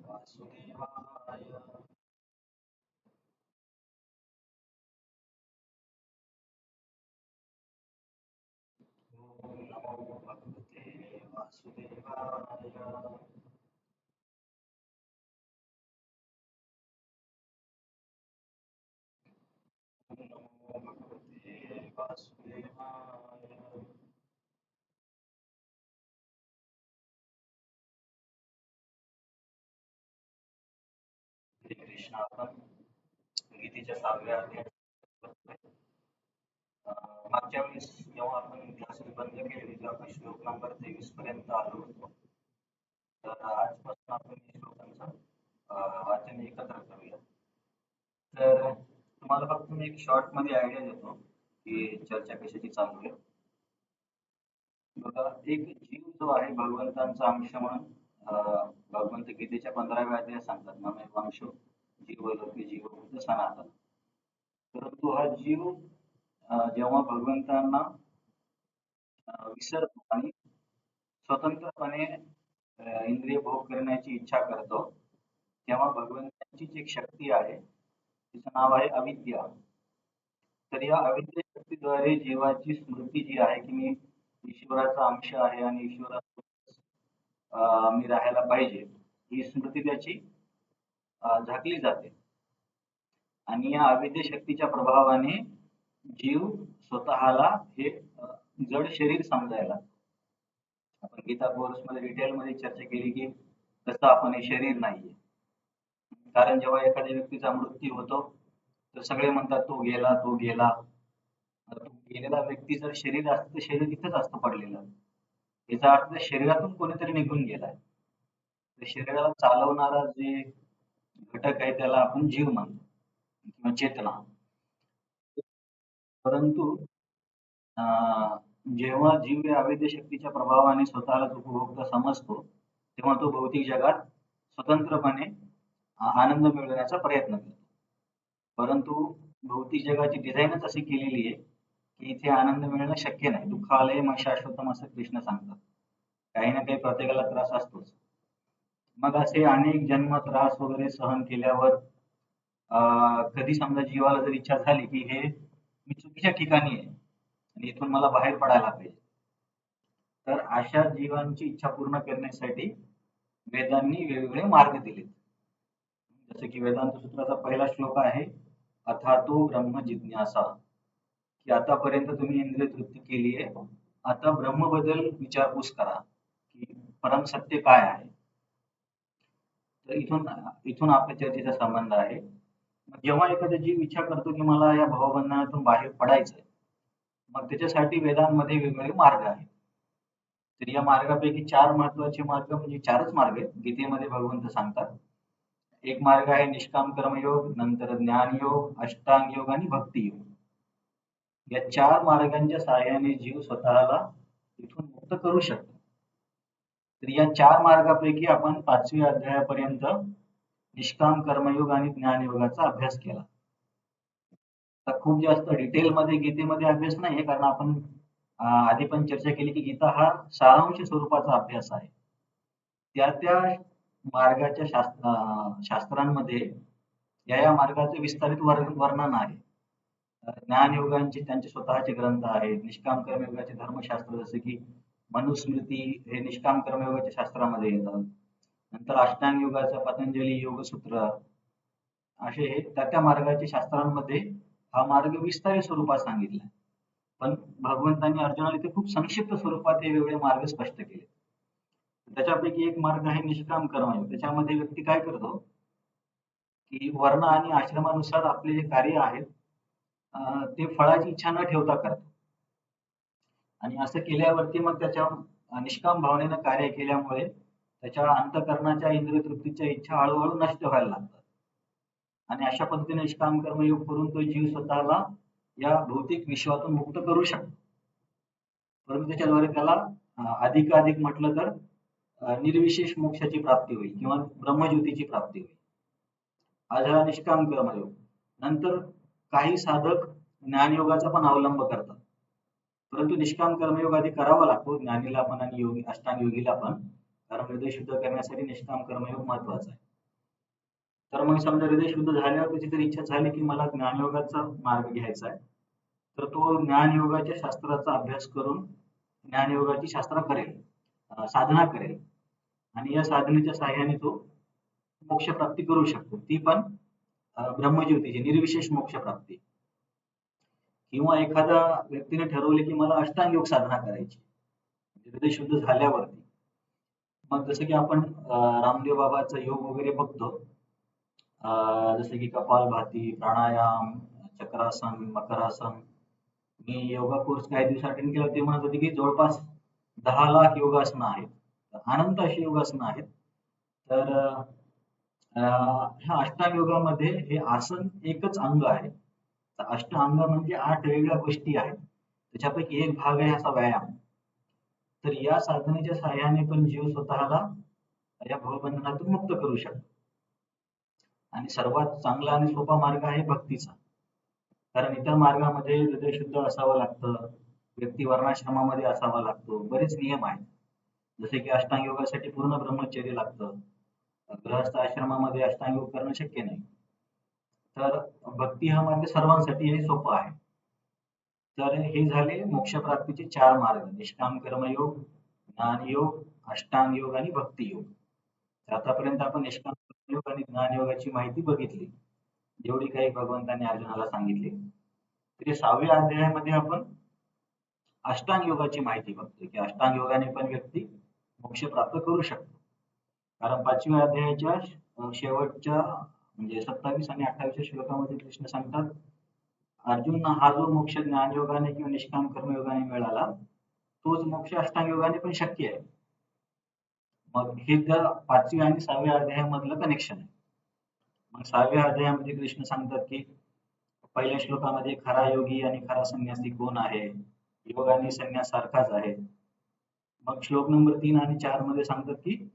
वासुदेवाय ओम नमो भगवते वासुदेवाय ओम नमो भगवते वासुदेवाय हरे कृष्ण. आपण गीतेच्या 6व्या अध्यायात बघतोय. मागच्या वेळेस जेव्हा आपण क्लास बंद केले तेव्हा आपण श्लोक नंबर 23 पर्यंत आलो होतो. तर आजपासून आपण या श्लोकांचं वाचन एकत्र करूया. तर तुम्हाला फक्त मी एक शॉर्ट मध्ये आयडिया देतो की चर्चा कशाची चालू आहे. बघा, एक जीव जो आहे भगवंतांचा अंश म्हणून भगवंत गीतेच्या 15व्या अध्यायात सांगतात, ममेव अंशो जीव लोके जीवभूत सनातन. परंतु हा जीव जेव्हा भगवंतांना विसरतो आणि स्वतंत्रपणे इंद्रिय भोग करण्याची इच्छा करतो, तेव्हा भगवंतांचीच एक शक्ती आहे, तिचं नाव आहे अविद्या. तर या अविद्या शक्तीद्वारे जीवाची स्मृती जी आहे की मी ईश्वराचा अंश आहे आणि ईश्वरासोबत मी राहायला पाहिजे, ही स्मृती त्याची झाकली जाते. आणि या अविद्या शक्तीच्या प्रभावाने जीव स्वतःला हे जड शरीर समजायला. आपण गीता कोर्स मध्ये डिटेल मध्ये चर्चा केली की कसं आपण हे शरीर नाहीये. कारण जेव्हा एखाद्या व्यक्तीचा मृत्यू होतो तर सगळे म्हणतात तो गेला, तो गेला. तो गेलेला व्यक्ती जर शरीर असतं तर शरीर तिथंच असतं पडलेलं. याचा अर्थ शरीरातून कोणीतरी निघून गेलाय. तर शरीराला चालवणारा जे घटक आहे त्याला आपण जीव म्हणतो किंवा चेतना. परंतु जेव्हा जीव या अवैध शक्तीच्या प्रभावाने स्वतःलाच उपभोक्ता समजतो, तेव्हा तो भौतिक जगात स्वतंत्रपणे आनंद मिळवण्याचा प्रयत्न करतो. परंतु भौतिक जगाची डिझाईनच अशी केलेली आहे की इथे आनंद मिळणं शक्य नाही. दुःखालय शाश्वतम असं कृष्ण सांगतात. काही ना काही प्रत्येकाला त्रास असतोच. मग असे अनेक जन्म त्रास वगैरे सहन केल्यावर कधी समजा जीवाला जर इच्छा झाली की हे मी चुकीच्या ठिकाणी आहे आणि इथून मला बाहेर पडायला पाहिजे, तर अशा जीवांची इच्छा पूर्ण करण्यासाठी वेदांनी वेगवेगळे मार्ग दिलेत. जसे की वेदांत सूत्राचा पहिला श्लोक आहे, अथातो ब्रह्म जिज्ञासा, की आतापर्यंत तुम्ही इंद्रिय तृप्ती केली आहे, आता ब्रह्मबद्दल विचारपूस करा की परम सत्य काय आहे. तर इथून इथून आपल्या चर्चेचा संबंध आहे. जेव्हा एखादा जीव इच्छा करतो की मला या भवबंधनातून बाहेर पडायचंय, मग त्याच्यासाठी वेदांमध्ये वेगवेगळे मार्ग आहेत. तर या मार्गापैकी 4 महत्वाचे मार्ग म्हणजे 4च मार्ग आहेत गीतेमध्ये भगवंत सांगतात. एक मार्ग आहे निष्काम कर्मयोग, नंतर ज्ञानयोग, अष्टांग योग आणि भक्ती योग. या 4 मार्गांच्या सहाय्याने जीव स्वतःला इथून मुक्त करू शकतो. तर या 4 मार्गापैकी आपण 5व्या अध्यायापर्यंत निष्काम कर्मयोग आणि ज्ञानयोगाचा अभ्यास केला. तर खूप जास्त डिटेलमध्ये गीतेमध्ये अभ्यास नाहीये, कारण आपण आधी पण चर्चा केली की गीता हा सारांश स्वरूपाचा अभ्यास आहे. त्या त्या मार्गाच्या शास्त्रांमध्ये या मार्गाचे विस्तारित वर्णन आहे. ज्ञानयोगांचे त्यांचे स्वतःचे ग्रंथ आहेत. निष्काम कर्मयोगाचे धर्मशास्त्र जसे की मनुस्मृती हे निष्काम कर्मयोगाच्या शास्त्रामध्ये येतात. नंतर अष्टांग योगाचं पतंजली योगसूत्र, असे त्या मार्गाच्या शास्त्रांमध्ये हा मार्ग विस्तारित स्वरूपात सांगितला. पण भगवंतांनी अर्जुनाला इथे खूप संक्षिप्त स्वरूपात हे वेगळे मार्ग स्पष्ट केले. त्याच्यापैकी एक मार्ग आहे निष्काम कर्मयोग. त्याच्यामध्ये व्यक्ती काय करतो की वर्ण आणि आश्रमानुसार आपले जे कार्य आहेत ते फळाची इच्छा न ठेवता करतो. आणि असं केल्यावरती मग त्याच्या निष्काम भावनेनं कार्य केल्यामुळे त्याच्या अंतःकरणाच्या इंद्रिय तृप्तीच्या इच्छा हळूहळू नष्ट व्हायला लागतात. आणि अशा पद्धतीने निष्काम कर्मयोग करून तो जीव स्वतःला या भौतिक विश्वातून मुक्त करू शकतो. परंतु त्याच्याद्वारे त्याला अधिकाधिक म्हटलं तर निर्विशेष मोक्षाची प्राप्ती होईल किंवा ब्रह्मज्योतीची प्राप्ती होईल. हा झाला निष्काम कर्मयोग. नंतर काही साधक ज्ञानयोगाचा पण अवलंब करतात. परंतु निष्काम कर्मयोग आधी करावा लागतो ज्ञानीला पण आणि योगी अष्टांग योगीला पण, कारण हृदय शुद्ध करण्यासाठी निष्काम कर्मयोग महत्वाचा आहे. तर मग समजा हृदय शुद्ध झाल्यावर त्याची जर इच्छा झाली की मला ज्ञानयोगाचा मार्ग घ्यायचा आहे, तर तो ज्ञानयोगाच्या शास्त्राचा अभ्यास करून ज्ञानयोगाची शास्त्र करेल, साधना करेल आणि या साधनेच्या साहाय्याने तो मोक्ष प्राप्ती करू शकतो, ती पण ब्रह्मज्योतीची निर्विशेष मोक्ष प्राप्ती. किंवा एखाद्या व्यक्तीने ठरवले की मला अष्टांग योग साधना करायची, हृदय शुद्ध झाल्यावरती. मग जसं की आपण रामदेव बाबाचा योग वगैरे बघतो, जसं की कपालभाती, प्राणायाम, चक्रासन, मकरासन. मी योगा कोर्स काही दिवस अटेंड केला, ते म्हणत होते की जवळपास 10 लाख योगासनं आहेत, अनंत अशी योगासनं आहेत. तर ह्या अष्टांग योगामध्ये हे आसन एकच अंग आहे. अष्टांग म्हणजे 8 वेगळ्या गोष्टी आहेत, त्याच्यापैकी एक भाग आहे असा व्यायाम. तर या साधनेच्या साहाय्याने पण जीव स्वतःला या भवबंधनातून मुक्त करू शकतो. आणि सर्वात चांगला आणि सोपा मार्ग आहे भक्तीचा. कारण इतर मार्गामध्ये हृदय शुद्ध असावं लागतं, व्यक्ती वर्णाश्रमामध्ये असावा लागतो, बरेच नियम आहेत. जसे की अष्टांग योगासाठी पूर्ण ब्रह्मचर्य लागतं, गृहस्थ आश्रमामध्ये अष्टांग योग करणं शक्य नाही. तर भक्ती हा मार्ग सर्वांसाठी हे सोपा आहे. तर हे झाले मोक्ष प्राप्तीचे 4 मार्ग: निष्काम कर्मयोग, ज्ञानयोग, अष्टांग योग आणि भक्ती योग. आतापर्यंत आपण निष्काम कर्मयोग आणि ज्ञानयोगाची माहिती बघितली, जेवढी काही भगवंतांनी अर्जुनाला सांगितली. तर 6व्या अध्यायामध्ये आपण अष्टांग योगाची माहिती बघतोय की अष्टांग योगाने पण व्यक्ती मोक्ष प्राप्त करू शकतो. कारण 5व्या अध्यायाच्या शेवटच्या म्हणजे 27 आणि 28 श्लोकामध्ये कृष्ण सांगतात, अर्जुन, हा जो मोक्ष ज्ञानयोगाने किंवा निष्काम कर्मयोगाने मिळाला, तोच मोक्ष अष्टांग योगाने पण शक्य आहे. मग हे त्या 5व्या आणि 6व्या अध्यायामधलं कनेक्शन आहे. मग 6व्या अध्यायामध्ये कृष्ण सांगतात की पहिल्या श्लोकामध्ये खरा योगी आणि खरा संन्यासी कोण आहे, योग आणि संन्यास सारखाच आहे. मग श्लोक नंबर 3 आणि 4 मध्ये सांगतात की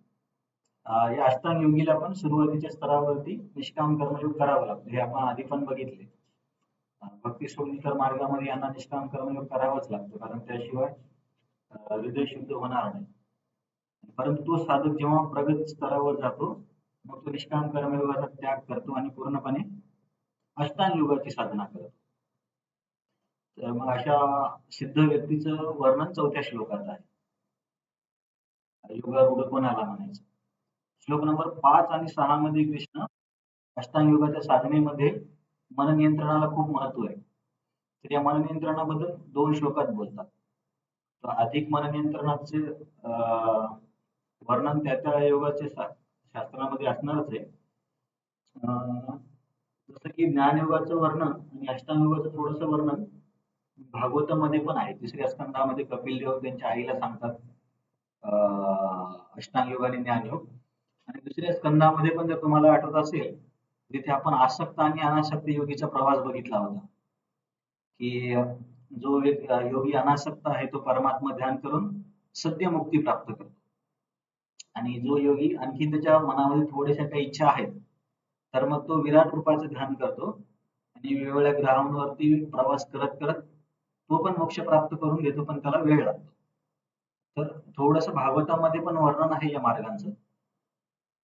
या अष्टांग योगीला पण सुरुवातीच्या स्तरावरती निष्काम कर्मयोग करावा लागतो. हे आपण आधी पण बघितले. भक्ती सोडून मार्गामध्ये यांना निष्काम कर्मयोग करावाच लागतो, कारण त्याशिवाय हृदय शुद्ध होणार नाही. परंतु तो साधक जेव्हा प्रगत स्तरावर जातो, मग तो निष्काम कर्मयोगाचा त्याग करतो आणि पूर्णपणे अष्टांग योगाची साधना करतो. तर मग अशा सिद्ध व्यक्तीचं वर्णन 4थ्या श्लोकात आहे. योगारूढ कोणाला म्हणायचं. श्लोक नंबर 5 आणि 6 मध्ये कृष्ण अष्टांग योगाच्या साधनेमध्ये मन नियंत्रणाला खूप महत्व आहे. तर या मन नियंत्रणाबद्दल 2 श्लोकात बोलतात. तर अधिक मन नियंत्रणाचे वर्णन त्या योगाचे शास्त्रामध्ये असणारच आहे. जसं की ज्ञानयोगाचं वर्णन आणि अष्टांग योगाचं थोडंसं वर्णन भागवतामध्ये पण आहे. 3ऱ्या स्कंदामध्ये कपिल देव त्यांच्या आईला सांगतात अष्टांग योग आणि ज्ञानयोग. आणि 2ऱ्या स्कंदामध्ये पण जर तुम्हाला आठवत असेल, तिथे आपण आसक्त आणि अनासक्त योगीचा प्रवास बघितला होता, की जो एक योगी अनासक्त आहे तो परमात्मा ध्यान करून सद्य मुक्ती प्राप्त करतो, आणि जो योगी आणखी त्याच्या मनामध्ये थोड्याशा काही इच्छा आहेत, तर मग तो विराट रूपाचं ध्यान करतो आणि वेगवेगळ्या ग्रहांवरती प्रवास करत करत तो पण मोक्ष प्राप्त करून घेतो, पण त्याला वेळ लागतो. तर थोडंसं भागवतामध्ये पण वर्णन आहे या मार्गांचं.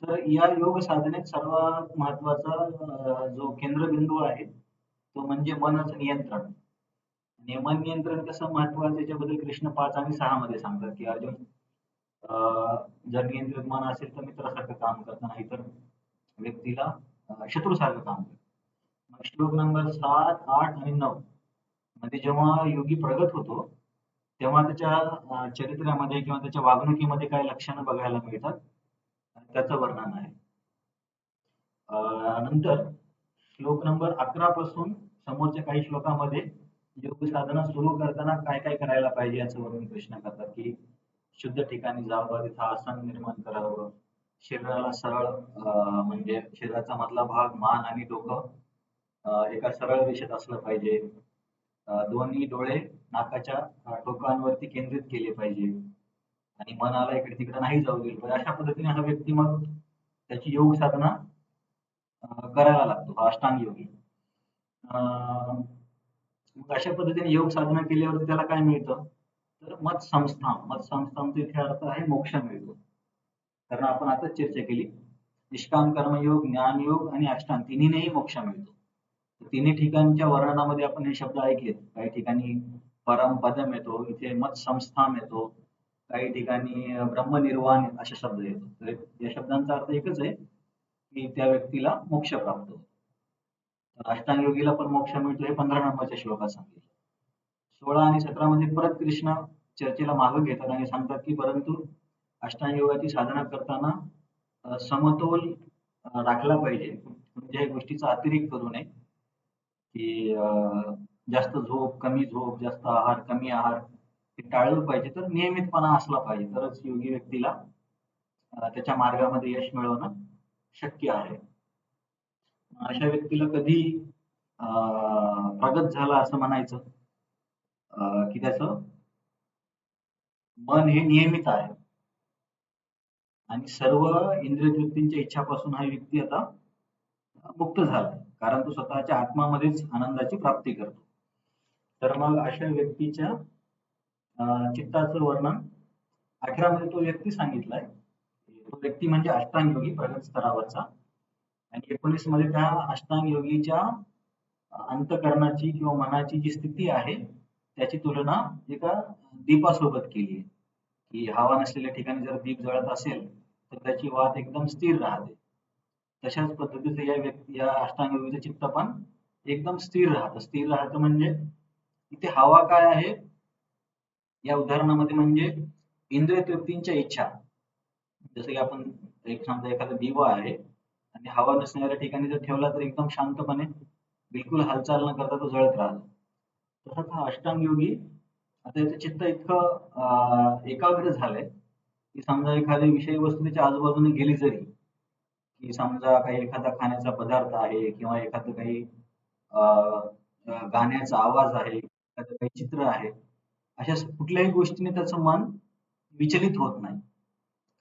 तर या योग साधनेत सर्वात महत्वाचा जो केंद्रबिंदू आहे तो म्हणजे मनचं नियंत्रण. आणि मन नियंत्रण कसं महत्वाचं याच्याबद्दल कृष्ण 5 आणि 6 मध्ये सांगतात की अर्जुन, जर नियंत्रित मन असेल तर मित्रासारखं काम करतं, नाही तर व्यक्तीला शत्रूसारखं काम करतं. मग श्लोक नंबर 7, 8 आणि 9 मध्ये जेव्हा योगी प्रगत होतो, तेव्हा त्याच्या चरित्रामध्ये किंवा त्याच्या वागणुकीमध्ये काय लक्षणं बघायला मिळतात, त्याचं वर्णन आहे. नंतर श्लोक नंबर 11 पासून समोरच्या काही श्लोकामध्ये योग साधना सुरू करताना काय काय करायला पाहिजे याचं वर्णन कृष्ण करतात, की शुद्ध ठिकाणी जावं, तिथं आसन निर्माण करावं, शरीराला सरळ म्हणजे शरीराचा मधला भाग मान आणि डोकं एका सरळ दिशेत असलं पाहिजे. दोन्ही डोळे नाकाच्या टोकांवरती केंद्रित केले पाहिजे आणि मनाला इकडे तिकडे नाही जाऊ दिलं पाहिजे. अशा पद्धतीने हा व्यक्ती मग त्याची योग साधना करायला लागतो, हा अष्टांग योगी. मग अशा पद्धतीने योग साधना केल्यावर त्याला काय मिळतं, तर मत संस्थान. मत संस्थानचा इथे अर्थ आहे मोक्ष मिळतो. कारण आपण आताच चर्चा केली निष्काम कर्मयोग, ज्ञानयोग आणि अष्टांग तिन्हीनेही मोक्ष मिळतो. तर तिन्ही ठिकाणच्या वर्णनामध्ये आपण हे शब्द ऐकलेत. काही ठिकाणी परमपदम येतो, इथे मत संस्थान येतो, काही ठिकाणी ब्रह्मनिर्वाण असे शब्द येतो. तर या शब्दांचा अर्थ एकच आहे की त्या व्यक्तीला मोक्ष प्राप्त होतो. तर अष्टांग योगीला पण मोक्ष मिळतो हे 15 नंबरच्या श्लोकात सांगितलं. 16 आणि 17 मध्ये परत कृष्ण चर्चेला मागे घेतात आणि सांगतात की परंतु अष्टांग योगाची साधना करताना समतोल राखला पाहिजे. कोणत्याही गोष्टीचा अतिरेक करू नये, की जास्त झोप, कमी झोप, जास्त आहार, कमी आहार हे टाळलं पाहिजे. तर नियमितपणा असला पाहिजे तरच योगी व्यक्तीला त्याच्या मार्गामध्ये यश मिळवणं शक्य आहे. अशा व्यक्तीला कधी प्रगत झाला असं म्हणायचं की त्याचं मन हे नियमित आहे आणि सर्व इंद्रिय तृप्तींच्या इच्छापासून हा व्यक्ती आता मुक्त झालाय. कारण तो स्वतःच्या आत्मामध्येच आनंदाची प्राप्ती करतो. तर मग अशा व्यक्तीच्या चित्ताचं वर्णन 18 मध्ये तो व्यक्ती सांगितलाय. तो व्यक्ती म्हणजे अष्टांग योगी प्रगत स्तरावरचा. आणि 19 मध्ये त्या अष्टांग योगीच्या अंतःकरणाची किंवा मनाची जी स्थिती आहे त्याची तुलना एका दीपासोबत केली आहे. की हवा नसलेल्या ठिकाणी जर दीप जळत असेल तर त्याची वात एकदम स्थिर राहते. तशाच पद्धतीचं या अष्टांग योगीचं चित्त पण एकदम स्थिर राहतं. स्थिर राहतं म्हणजे इथे हवा काय आहे या उदाहरणामध्ये म्हणजे इंद्रिय तृप्तींच्या इच्छा. जसं की आपण एक समजा एखादा दिवा आहे आणि हवा नसणाऱ्या ठिकाणी जर ठेवला तर एकदम शांतपणे बिलकुल हालचाल न करता तो जळत राहतो. तसंच हा अष्टांग योगी आता याचं चित्त इतकं एकाग्र झालंय की समजा एखादी विषय वस्तू त्याच्या आजूबाजूने गेली जरी, की समजा काही एखादा खाण्याचा पदार्थ आहे किंवा एखादं काही अ, गाण्याचा आवाज आहे, एखादं काही चित्र आहे, अशा कुठल्याही गोष्टीने त्याचं मन विचलित होत नाही.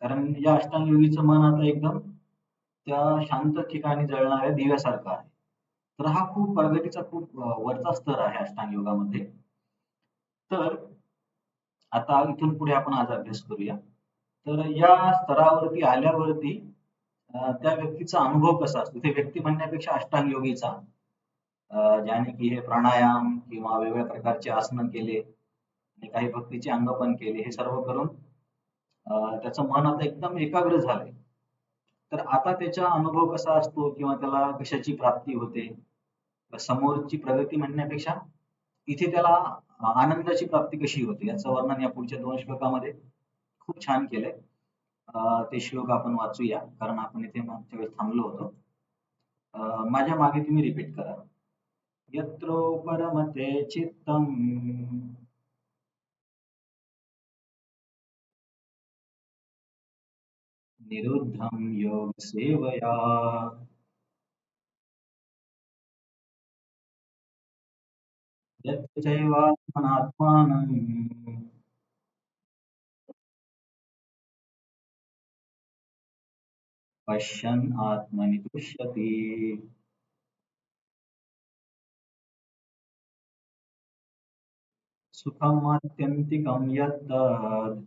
कारण या अष्टांग योगीचं मन आता एकदम त्या शांत ठिकाणी जळणाऱ्या दिव्यासारखं आहे. तर हा खूप प्रगतीचा खूप वरचा स्तर आहे अष्टांग योगामध्ये. तर आता इथून पुढे आपण आज अभ्यास करूया. तर या स्तरावरती आल्यावरती त्या व्यक्तीचा अनुभव कसा असतो? ते व्यक्ती म्हणण्यापेक्षा अष्टांग योगीचा ज्याने की हे प्राणायाम किंवा वेगवेगळ्या प्रकारचे आसनं केले आणि काही भक्तीचे अंग पण केले. हे सर्व करून त्याचं मन आता एकदम एकाग्र झालंय. तर आता त्याचा अनुभव कसा असतो किंवा त्याला कशाची प्राप्ती होते? समोरची प्रगती म्हणण्यापेक्षा इथे त्याला आनंदाची प्राप्ती कशी होते याचं वर्णन या पुढच्या 2 श्लोकामध्ये खूप छान केलंय. ते श्लोक आपण वाचूया कारण आपण इथे मागच्या वेळेस थांबलो होतो. माझ्या मागे तुम्ही रिपीट करा. यत्रो परमते चित्तम निरुद्धं योगसेवया यत्र चैवात्मनात्मानं पश्यन् आत्मनि तुष्यति. सुखमात्यन्तिकं यत्तद्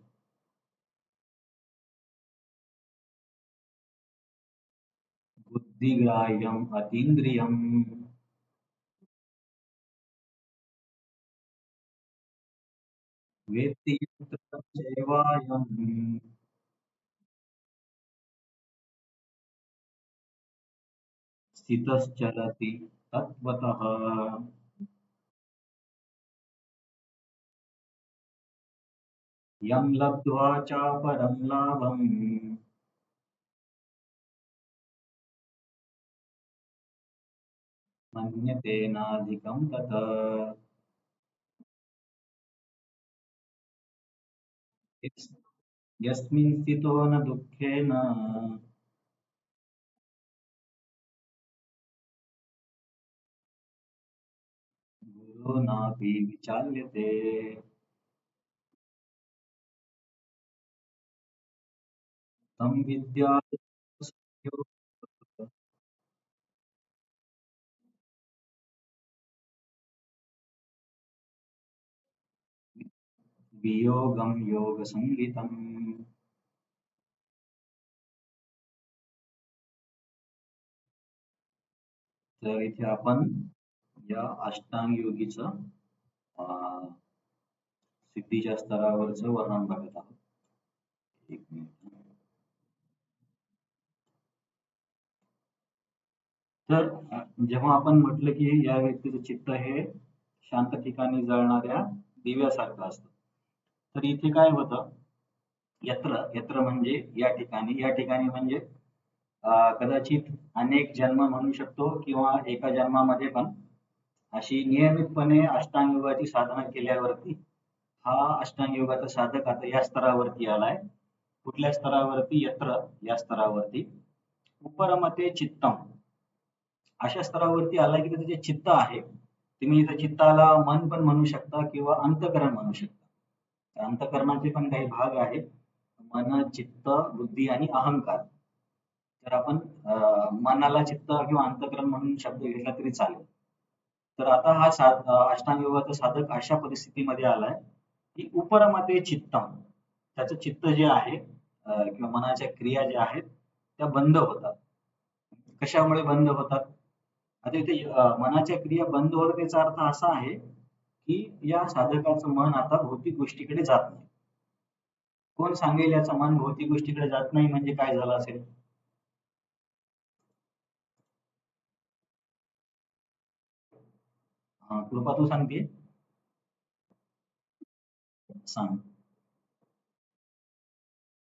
बुद्धिग्राह्यम् अतीन्द्रियम् वेत्ति यत्र चैवायम् स्थितश्चलति तत्त्वतः. यं लब्ध्वा चापरं लाभम् मन्यते नाधिकं तत्. यस्मिन् स्थितो न दुःखेन गुरुणापि विचाल्यते. तं विद्या वियोगं योगसंज्ञितम्. तर इथे आपण या अष्टांग योगीचं अं, सिद्धीच्या स्तरावरचं वर्णन बघत आहोत. एक मिनिट. तर जेव्हा आपण म्हटलं की या व्यक्तीचं चित्त हे शांत ठिकाणी जळणाऱ्या दिव्यासारखं असतं, तर इथे काय होतं, यत्र यत्र म्हणजे या ठिकाणी म्हणजे कदाचित अनेक जन्म म्हणू शकतो किंवा एका जन्मामध्ये पण अशी नियमितपणे अष्टांग योगाची साधना केल्यावरती हा अष्टांग योगाचा साधक आता या स्तरावरती आलाय. कुठल्या स्तरावरती? यत्र या स्तरावरती. उपरमते चित्तम अशा स्तरावरती आला की त्याचं जे चित्त आहे, तुम्ही इथं चित्ताला मन पण म्हणू शकता किंवा अंतःकरण म्हणू शकता. अंतःकरणाचे पण काही भाग आहेत, मन, चित्त, बुद्धी आणि अहंकार. तर आपण मनाला चित्त किंवा अंतःकरण म्हणून शब्द घेतला तरी चालेल. तर आता हा अष्टांग योगाचा साधक अशा परिस्थितीमध्ये आलाय की उपरमते चित्तम, त्याचं चित्त जे आहे किंवा मनाच्या क्रिया ज्या आहेत त्या बंद होतात. कशामुळे बंद होतात? आता इथे मनाच्या क्रिया बंद होतात याचा अर्थ असा आहे की या साधकाचं मन आता भौतिक गोष्टीकडे जात नाही. कोण सांगेल याचं मन भौतिक गोष्टीकडे जात नाही म्हणजे काय झालं असेल? कृपा तू सांगते. सांग.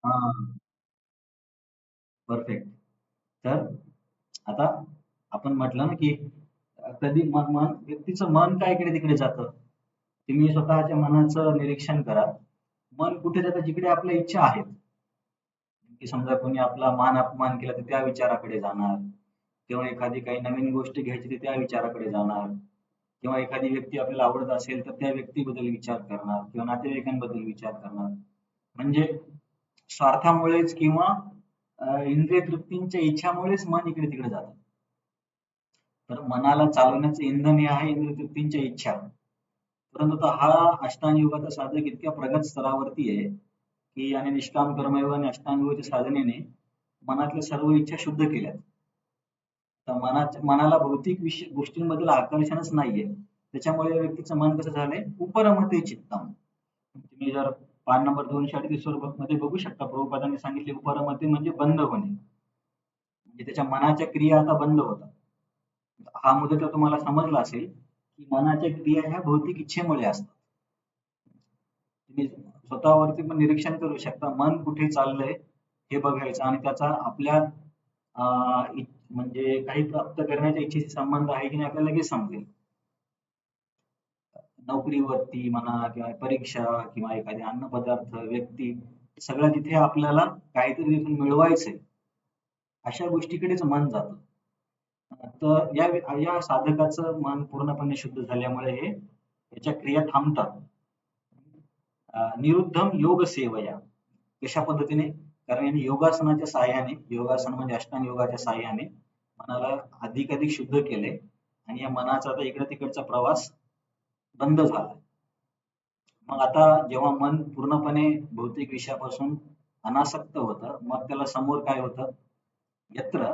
हा, परफेक्ट. तर आता आपण म्हटलं ना की कधी व्यक्तीचं मन काय इकडे तिकडे जातं. तुम्ही स्वतःच्या मनाचं निरीक्षण करा. मन कुठे जातं? जिकडे आपल्या इच्छा आहेत. की समजा कोणी आपला मान अपमान केला तर त्या विचाराकडे जाणार, किंवा एखादी काही नवीन गोष्ट घ्यायची तर त्या विचाराकडे जाणार, किंवा एखादी व्यक्ती आपल्याला आवडत असेल तर त्या व्यक्तीबद्दल विचार करणार किंवा नातेवाईकांबद्दल विचार करणार. म्हणजे स्वार्थामुळेच किंवा इंद्रिय तृप्तींच्या इच्छामुळेच मन इकडे तिकडे जातं. तर मनाला चालवण्याचं इंधन हे आहे इंद्रिय तृप्तींच्या इच्छा. परंतु आता हा अष्टांग योगाचा साधक इतक्या प्रगत स्तरावरती आहे की याने निष्काम कर्मयोग आणि अष्टांग योगाच्या साधनेने मनातल्या सर्व इच्छा शुद्ध केल्यात. तर मनाला भौतिक गोष्टींबद्दल आकर्षणच नाहीये. त्याच्यामुळे या व्यक्तीचं मन कसं झालंय? उपरमते चित्तम. तुम्ही जर पान नंबर 238 वर मध्ये बघू शकता, प्रभुपादांनी सांगितले उपरमते म्हणजे बंद होणे. म्हणजे त्याच्या मनाच्या क्रिया आता बंद होतात. हा मुद्दा तर तुम्हाला समजला असेल की मनाच्या क्रिया ह्या भौतिक इच्छेमुळे असतात. तुम्ही स्वतःवरती पण निरीक्षण करू शकता. मन कुठे चाललंय हे बघायचं आणि त्याचा आपल्या म्हणजे काही प्राप्त करण्याच्या इच्छेशी संबंध आहे की नाही आपल्याला लगेच समजेल. नोकरीवरती म्हणा किंवा परीक्षा किंवा एखादे अन्नपदार्थ, व्यक्ती, सगळं तिथे आपल्याला काहीतरी तिथून मिळवायचंय, अशा गोष्टीकडेच मन जातं. तर या साधकाचं मन पूर्णपणे शुद्ध झाल्यामुळे हे याच्या क्रिया थांबतात. निरुद्धम योग सेवया. कशा पद्धतीने? कारण यांनी योगासनाच्या साहाय्याने, योगासन म्हणजे अष्टांग योगाच्या साहाय्याने मनाला अधिकाधिक शुद्ध केले आणि या मनाचा आता इकडे तिकडचा प्रवास बंद झाला. मग आता जेव्हा मन पूर्णपणे भौतिक विषयापासून अनासक्त होतं, मग त्याला समोर काय होतं? यत्र.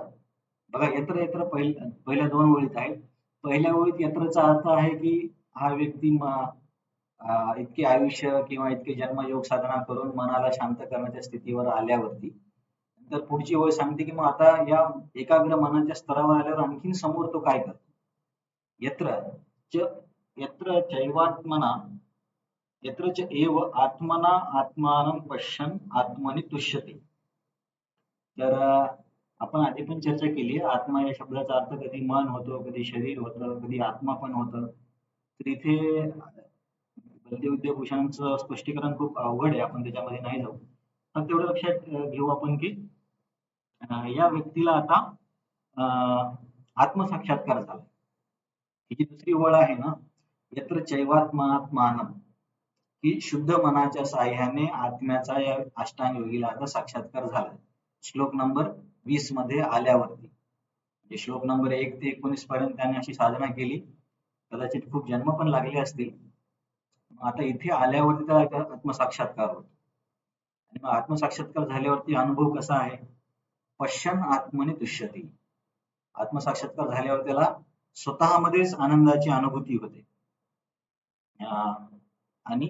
बघा, यत्र यत्र पहिल्या दोन ओळीत आहेत. पहिल्या ओळीत यत्रचा अर्थ आहे की हा व्यक्ती इतके आयुष्य किंवा इतके जन्मयोग साधना करून मनाला शांत करण्याच्या स्थितीवर आल्यावरती, तर पुढची ओळ सांगते की मग आता या एकाग्र मनाच्या स्तरावर आल्यावर आणखीन समोर तो काय करतो? यत्र च यत्र चैवात्मना यत्र च एव आत्मना आत्मानं पश्यन् आत्मनि तुष्यते. तर आपण आधी पण चर्चा केली, आत्मा या शब्दाचा अर्थ कधी मन होतो, कधी शरीर होतं, कधी आत्मा पण होतं. तर इथे बलदेव विद्याभूषणांचं स्पष्टीकरण खूप अवघड आहे, आपण त्याच्यामध्ये नाही जाऊ. फक्त एवढं लक्षात घेऊ आपण की या व्यक्तीला आता आत्मसाक्षात्कार झाला. ही जी दुसरी ओळ आहे ना, यत्र चैवात्मात्मानं, की शुद्ध मनाच्या साह्याने आत्म्याचा या अष्टांग योगीला आता साक्षात्कार झाला. श्लोक नंबर 20 मध्ये आल्यावरती, म्हणजे श्लोक नंबर 1 ते 19 पर्यंत त्याने अशी साधना केली. कदाचित खूप जन्म पण लागले असतील. आता इथे आल्यावरती त्याला आत्मसाक्षात्कार होतो. आणि मग आत्मसाक्षात्कार झाल्यावरती अनुभव कसा आहे? पश्यन् आत्मनि तुष्यति. आत्मसाक्षात्कार झाल्यावर त्याला स्वतःमध्येच आनंदाची अनुभूती होते. आणि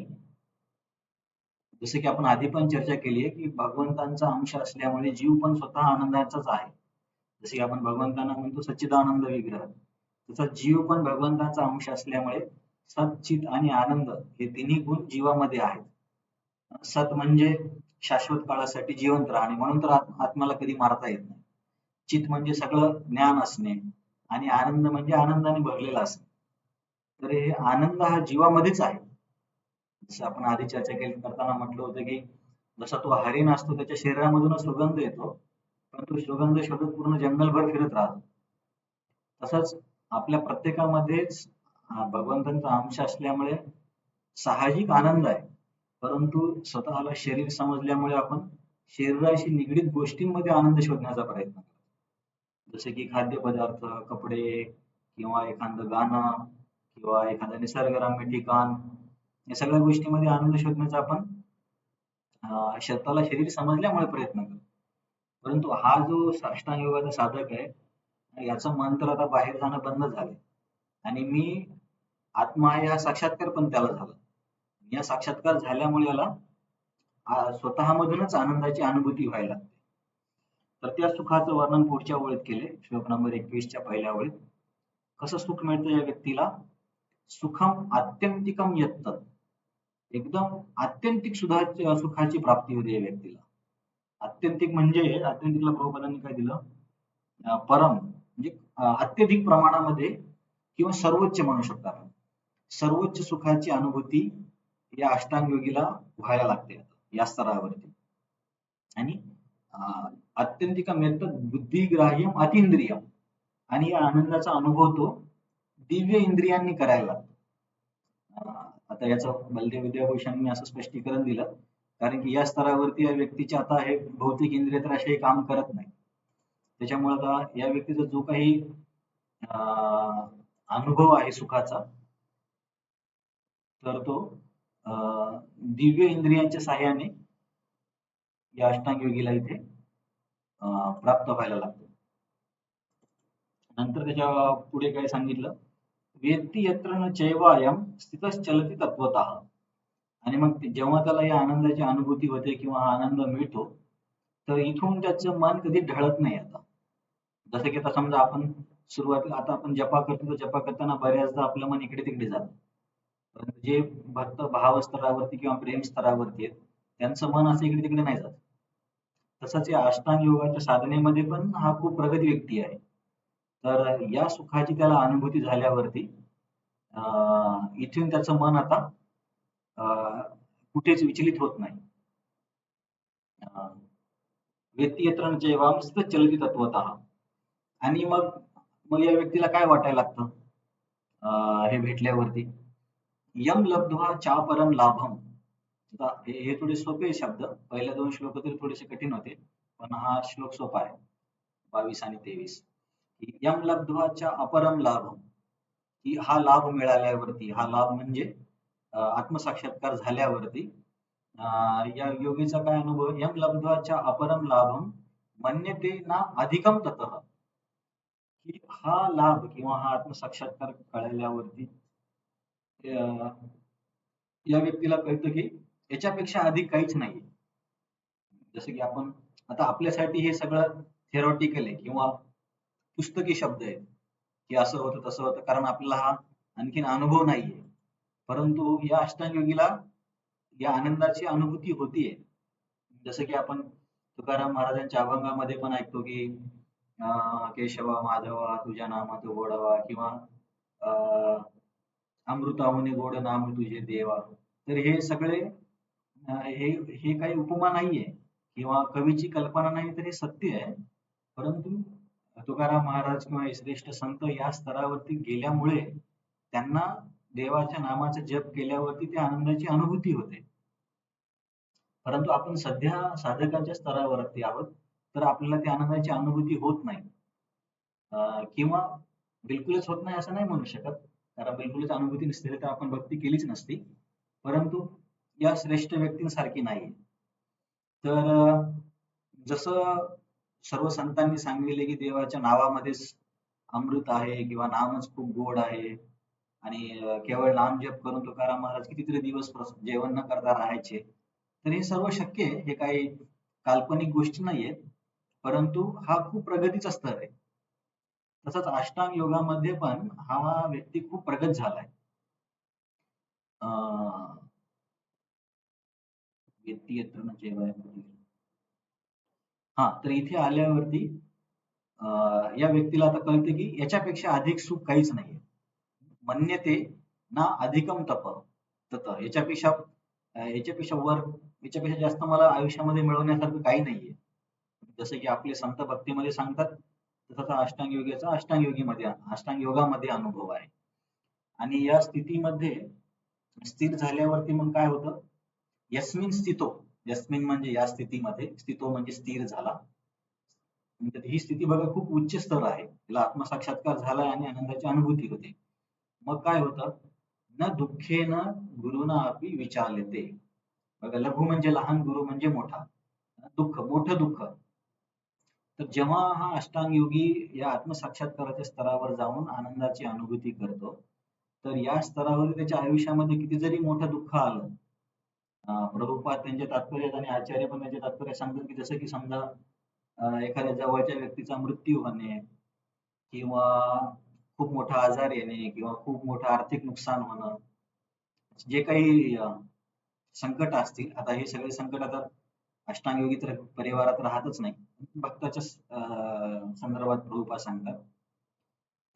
जसं की आपण आधी पण चर्चा केली आहे की भगवंतांचा अंश असल्यामुळे जीव पण स्वतः आनंदाचाच आहे. जसे की आपण भगवंतांना म्हणतो सच्चिदानंद विग्रह, तसा जीव पण भगवंताचा अंश असल्यामुळे सच्चित आणि आनंद हे तिन्ही गुण जीवामध्ये आहेत. सत म्हणजे शाश्वत काळासाठी जिवंत राहणे, म्हणून तर आत्म्याला कधी मारता येत नाही. चित म्हणजे सगळं ज्ञान असणे आणि आनंद म्हणजे आनंदाने भरलेला असणे. तर हे आनंद हा जीवामध्येच आहे. जसं आपण आधी चर्चा केली करताना म्हटलं होतं की जसा तो हरिण असतो त्याच्या शरीरामधूनच सुगंध येतो, पण तो सुगंध शोधत पूर्ण जंगलभर फिरत राहतो. तसंच आपल्या प्रत्येकामध्येच भगवंतांचा अंश असल्यामुळे साहजिक आनंद आहे, परंतु स्वतःला शरीर समजल्यामुळे आपण शरीराशी निगडीत गोष्टींमध्ये आनंद शोधण्याचा प्रयत्न करतो. जसे की खाद्यपदार्थ, कपडे किंवा एखादं गाणं किंवा एखादं निसर्गरम्य ठिकाण, या सगळ्या गोष्टींमध्ये आनंद शोधण्याचा आपण स्वतःला शरीर समजल्यामुळे प्रयत्न करतो. परंतु हा जो साष्टांग योगाचा साधक आहे, याचं मन तर आता बाहेर जाणं बंद झालंय आणि मी आत्मा आहे हा साक्षात्कार पण त्याला झाला. या साक्षात्कार झाल्यामुळे याला स्वतःमधूनच आनंदाची अनुभूती व्हायला लागते. तर त्या सुखाचं वर्णन पुढच्या ओळीत केले, श्लोक नंबर 21च्या पहिल्या ओळीत. कसं सुख मिळतं या व्यक्तीला? सुखम आत्यंतिकम यत्तत्, एकदम आत्यंतिक सुखाची प्राप्ती होते या व्यक्तीला. आत्यंतिक म्हणजे आत्यंतिकला प्रभुपादांनी काय दिलं? परम म्हणजे अत्यधिक प्रमाणामध्ये किंवा सर्वोच्च म्हणू शकतो आपण. सर्वोच्च सुखाची अनुभूती या अष्टांग योगीला व्हायला लागते या स्तरावरती. आणि आत्यंतिकम यत्तत् बुद्धिग्राह्यम अतींद्रियम, आणि या आनंदाचा अनुभव तो दिव्य इंद्रियांनी करायला लागतो. आता याचं बलदेव विद्याभूषणांनी असं स्पष्टीकरण दिलं, कारण की या स्तरावरती या व्यक्तीचे आता हे भौतिक इंद्रिय तर असे काम करत नाही. त्याच्यामुळे आता या व्यक्तीचा जो काही अनुभव आहे सुखाचा, तर तो दिव्य इंद्रियांच्या साहाय्याने या अष्टांग योगीला इथे प्राप्त व्हायला लागतो. नंतर त्याच्या पुढे काय सांगितलं? वेत्ती यत्र न चैवायम स्थितश्चलति तत्वतः. आणि मग जेव्हा त्याला या आनंदाची अनुभूती होते किंवा हा आनंद मिळतो, तर इथून त्याचं मन कधी ढळत नाही. आता जसं की आता समजा आपण सुरुवातीला आता आपण जपा करतो, तर जपा करताना बऱ्याचदा आपलं मन इकडे तिकडे जातं. परंतु जे भक्त भाव स्तरावरती किंवा प्रेम स्तरावरती आहेत, त्यांचं मन असं इकडे तिकडे नाही जात. तसंच या अष्टांग योगाच्या साधनेमध्ये पण हा खूप प्रगती व्यक्ती आहे. तर या सुखाची त्याला अनुभूती झाल्यावरती इथून त्याचं मन आता कुठेच विचलित होत नाही. वेत्ती यत्र न चैवायम स्थितः चलति तत्वतः. आणि मग मग या व्यक्तीला काय वाटायला लागतं हे भेटल्यावरती? यम लब्ध्वा चापरम लाभम. आता हे थोडे सोपे शब्द, पहिल्या 2 श्लोक तरी थोडेसे कठीण होते, पण हा श्लोक सोपा आहे, 22 आणि 23. यम लब्ध्वा च अपरम लाभम, की हा लाभ मिळाल्यावरती, हा लाभ म्हणजे आत्मसाक्षात्कार झाल्यावरती या योगीचा काय अनुभव? यम लब्ध्वाच्या अपरम लाभम मन्यते ना अधिकम ततः, की हा लाभ किंवा हा आत्मसाक्षात्कार कळल्यावरती या व्यक्तीला कळतं की याच्यापेक्षा अधिक काहीच नाही. जसं की आपण आता आपल्यासाठी हे सगळं थेरॉटिकल आहे किंवा पुस्तकी शब्द आहेत, की असं होतं तसं होतं, कारण आपल्याला हा आणखीन अनुभव नाहीये. परंतु या अष्टांग योगीला या आनंदाची अनुभूती होतीये. जसं की आपण तुकाराम महाराजांच्या अभंगामध्ये पण ऐकतो की केशवा माधवा तुझ्या नामात गोडवा, किंवा अमृताहुनी गोड नाम तुझे देवा. तर हे सगळे हे हे काही उपमा नाहीये किंवा कवीची कल्पना नाही, तर हे सत्य आहे. परंतु तुकाराम महाराज किंवा श्रेष्ठ संत या स्तरावरती गेल्यामुळे त्यांना देवाच्या नामाचा जप केल्यावरती त्या आनंदाची अनुभूती होते. परंतु आपण सध्या साधकाच्या स्तरावरती आहोत, तर आपल्याला त्या आनंदाची अनुभूती होत नाही. किंवा बिलकुलच होत नाही असं नाही म्हणू शकत, कारण बिलकुलच अनुभूती नसते तर आपण भक्ती केलीच नसती. परंतु या श्रेष्ठ व्यक्तींसारखी नाही. तर जसं सर्व संतांनी सांगितले की देवाच्या नावामध्येच अमृत आहे किंवा नामच खूप गोड आहे आणि केवळ नाम जप करून तुकाराम महाराज कितीतरी दिवस जेवण न करता राहायचे. तर हे सर्व शक्य आहे. हे काही काल्पनिक गोष्टी नाहीयेत. परंतु हा खूप प्रगतीचा स्तर आहे. तसंच अष्टांग योगामध्ये पण हा व्यक्ती खूप प्रगत झालाय. व्यक्ती यत्र न जेवाय. हा, तर इथे आल्यावरती या व्यक्तीला आता कळते की याच्यापेक्षा अधिक सुख काहीच नाहीये. मन्यते ना अधिकम तप तत. याच्यापेक्षा वर, याच्यापेक्षा जास्त मला आयुष्यामध्ये मिळवण्यासारखं काही नाहीये. जसं की आपले संत भक्तीमध्ये सांगतात, तसं अष्टांग योगामध्ये अनुभव आहे. आणि या स्थितीमध्ये स्थिर झाल्यावरती मग काय होतं, यस्मिन स्थितो, यस्मिन म्हणजे या स्थितीमध्ये, स्थितो म्हणजे स्थिर झाला. म्हणजे ही स्थिती बघा खूप उच्च स्तर आहे. तिला आत्मसाक्षात्कार झाला आणि आनंदाची अनुभूती होते. मग काय होतं, न दुःखेन गुरुना अपि विचाल्यते. बघा, लघु म्हणजे लहान, गुरु म्हणजे मोठा. दुःख, मोठं दुःख. तर जेव्हा हा अष्टांग योगी या आत्मसाक्षात्काराच्या स्तरावर जाऊन आनंदाची अनुभूती करतो, तर या स्तरावर त्याच्या आयुष्यामध्ये किती जरी मोठं दुःख आलं, प्रभुपाद त्यांचे तात्पर्य आणि आचार्य पण त्यांचे तात्पर्य सांगतात की जसं की समजा एखाद्या जवळच्या व्यक्तीचा मृत्यू होणे किंवा खूप मोठा आजार येणे किंवा खूप मोठं आर्थिक नुकसान होणं, जे काही संकट असतील, आता हे सगळे संकट आता अष्टांगयोगी तर परिवारात राहतच नाही, भक्ताच्या संदर्भात प्रभुपाद सांगतात.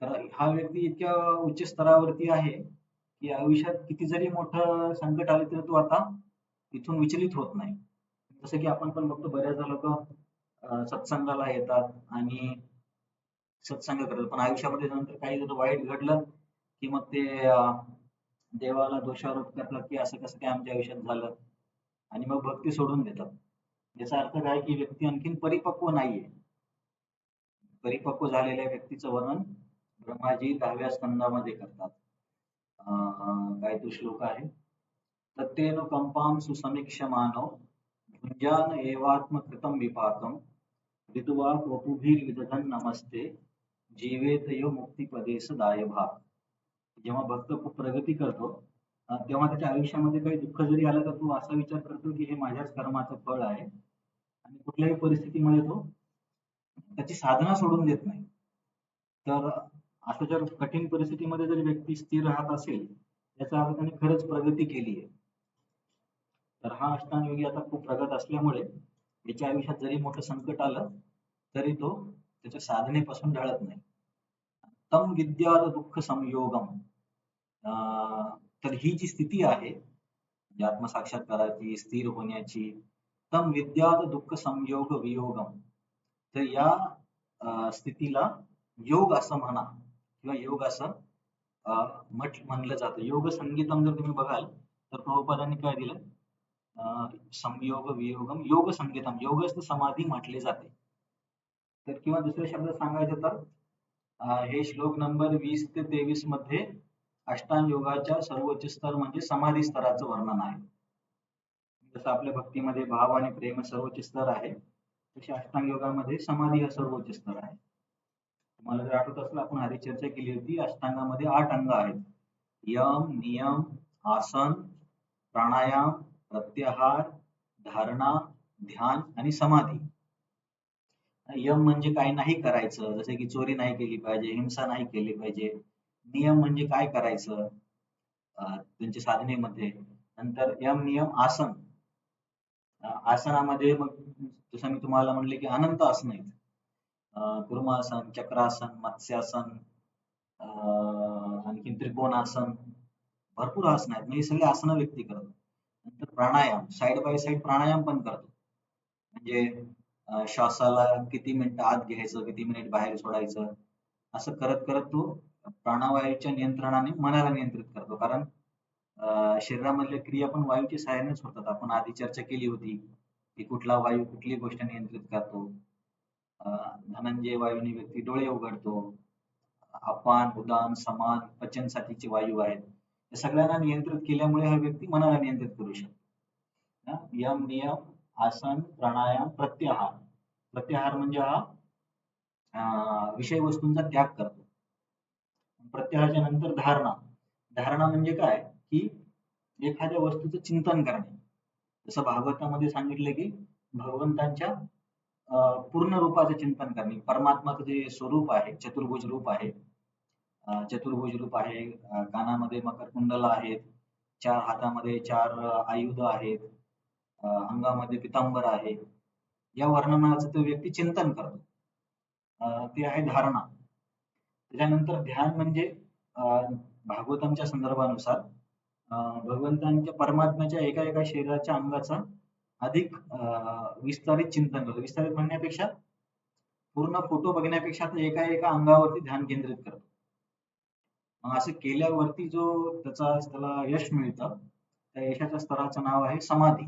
तर हा व्यक्ती इतक्या उच्च स्तरावरती आहे की आयुष्यात किती जरी मोठं संकट आले तरी तो आता इथून विचलित होत नाही. जसं की आपण पण बघतो, बऱ्याचदा लोक सत्संगाला येतात आणि सत्संग करतात, पण आयुष्यामध्ये नंतर काही जर वाईट घडलं की मग ते देवाला दोषारोप करतात की असं कसं काय आमच्या आयुष्यात झालं, आणि मग भक्ती सोडून देतात. याचा अर्थ काय की व्यक्ती आणखीन परिपक्व नाहीये. परिपक्व झालेल्या व्यक्तीचं वर्णन ब्रह्माजी 10व्या स्कंदामध्ये करतात. काय तो श्लोक आहे, तत्तेन कंपां सुसमीक्षमानो भुञ्जान एवात्मकृतं विपाकं विद्वा वपुभिर्विदधन् नमस्ते जीवेत यो मुक्तिपदे सदाय भाग. जेव्हा भक्त खूप प्रगती करतो, तेव्हा त्याच्या आयुष्यामध्ये काही दुःख जरी आलं तर तो असा विचार करतो की हे माझ्याच कर्माचं फळ आहे, आणि कुठल्याही परिस्थितीमध्ये तो त्याची साधना सोडून देत नाही. तर असं जर कठीण परिस्थितीमध्ये जर व्यक्ती स्थिर राहत असेल, याचा अर्थ त्याने खरंच प्रगती केली आहे. तर हा अष्टांग योगी आता खूप प्रगत असल्यामुळे त्याच्या आयुष्यात जरी मोठं संकट आलं तरी तो त्याच्या साधनेपासून ढळत नाही. तम विद्यात दुःख संयोगम. तर ही जी स्थिती आहे, म्हणजे आत्मसाक्षात्काराची, स्थिर होण्याची, तम विद्यात दुःख संयोग वियोगम. तर या स्थितीला योग असं म्हणा किंवा योग असं म्हणलं जातं. योग संगीतम जर तुम्ही बघाल तर प्रभुपादांनी काय दिलं, संयोग वियोगम योग संगीतम, योगस्थ समाधी म्हटले जाते. तर किंवा दुसऱ्या शब्दात सांगायचं तर हे श्लोक नंबर 20 ते 23 मध्ये अष्टांग योगाच्या सर्वोच्च स्तर म्हणजे समाधी स्तराचं वर्णन आहे. जसं आपल्या भक्तीमध्ये भाव आणि प्रेम सर्वोच्च स्तर आहे, तसे अष्टांग योगामध्ये समाधी हा सर्वोच्च स्तर आहे. तुम्हाला जर आठवत असेल, आपण आधी चर्चा केली होती, अष्टांगामध्ये 8 अंग आहेत: यम, नियम, आसन, प्राणायाम, प्रत्याहार, धारणा, ध्यान आणि समाधी. यम म्हणजे काय नाही करायचं, जसे की चोरी नाही केली पाहिजे, हिंसा नाही केली पाहिजे. नियम म्हणजे काय करायचं त्यांच्या साधनेमध्ये. नंतर यम नियम आसन. आसनामध्ये मग जसं मी तुम्हाला म्हणले की अनंत आसन आहेत. कुर्मासन, चक्रासन, मत्स्यासन, आणखी त्रिकोणासन, भरपूर आसन आहेत. म्हणजे सगळे आसन व्यक्ती करतो. नंतर प्राणायाम, साइड बाय साइड प्राणायाम पण करतो. म्हणजे श्वासाला किती मिनिटं आत घ्यायचं, किती मिनिट बाहेर सोडायचं, असं करत करत तो प्राणवायूच्या नियंत्रणाने मनाला नियंत्रित करतो. कारण शरीरामधल्या क्रिया पण वायूच्या सहाय्यानेच होतात. आपण आधी चर्चा केली होती की कुठला वायू कुठली गोष्ट नियंत्रित करतो. धनंजय वायूने व्यक्ती डोळे उघडतो. अपान, उदान, समान, पचनसाठीचे वायू आहेत, या सगळ्यांना नियंत्रित केल्यामुळे हा व्यक्ती मनाला नियंत्रित करू शकतो. यम, नियम, आसन, प्राणायाम, प्रत्याहार. प्रत्याहार म्हणजे हा विषय वस्तूंचा त्याग करतो. प्रत्याहाराच्या नंतर धारणा. धारणा म्हणजे काय की एखाद्या वस्तूचं चिंतन करणे. जसं भागवतामध्ये सांगितलं की भगवंतांच्या पूर्ण रूपाचे चिंतन करणे. परमात्माचं जे स्वरूप आहे, चतुर्भुज रूप आहे, कानामध्ये मकरकुंडला आहेत, 4 हातामध्ये 4 आयुध आहेत, अंगामध्ये पितांबर आहे. या वर्णनाचं तो व्यक्ती चिंतन करतो. ते आहे धारणा. त्याच्यानंतर ध्यान म्हणजे भागवतांच्या संदर्भानुसार भगवंतांच्या परमात्म्याच्या एका एका शरीराच्या अंगाचा अधिक विस्तारित चिंतन करतो. विस्तारित म्हणण्यापेक्षा पूर्ण फोटो बघण्यापेक्षा तो एका एका अंगावरती ध्यान केंद्रित करतो. मग असं केल्यावरती जो त्याला यश मिळतं, त्या यशाच्या स्तराचं नाव आहे समाधी.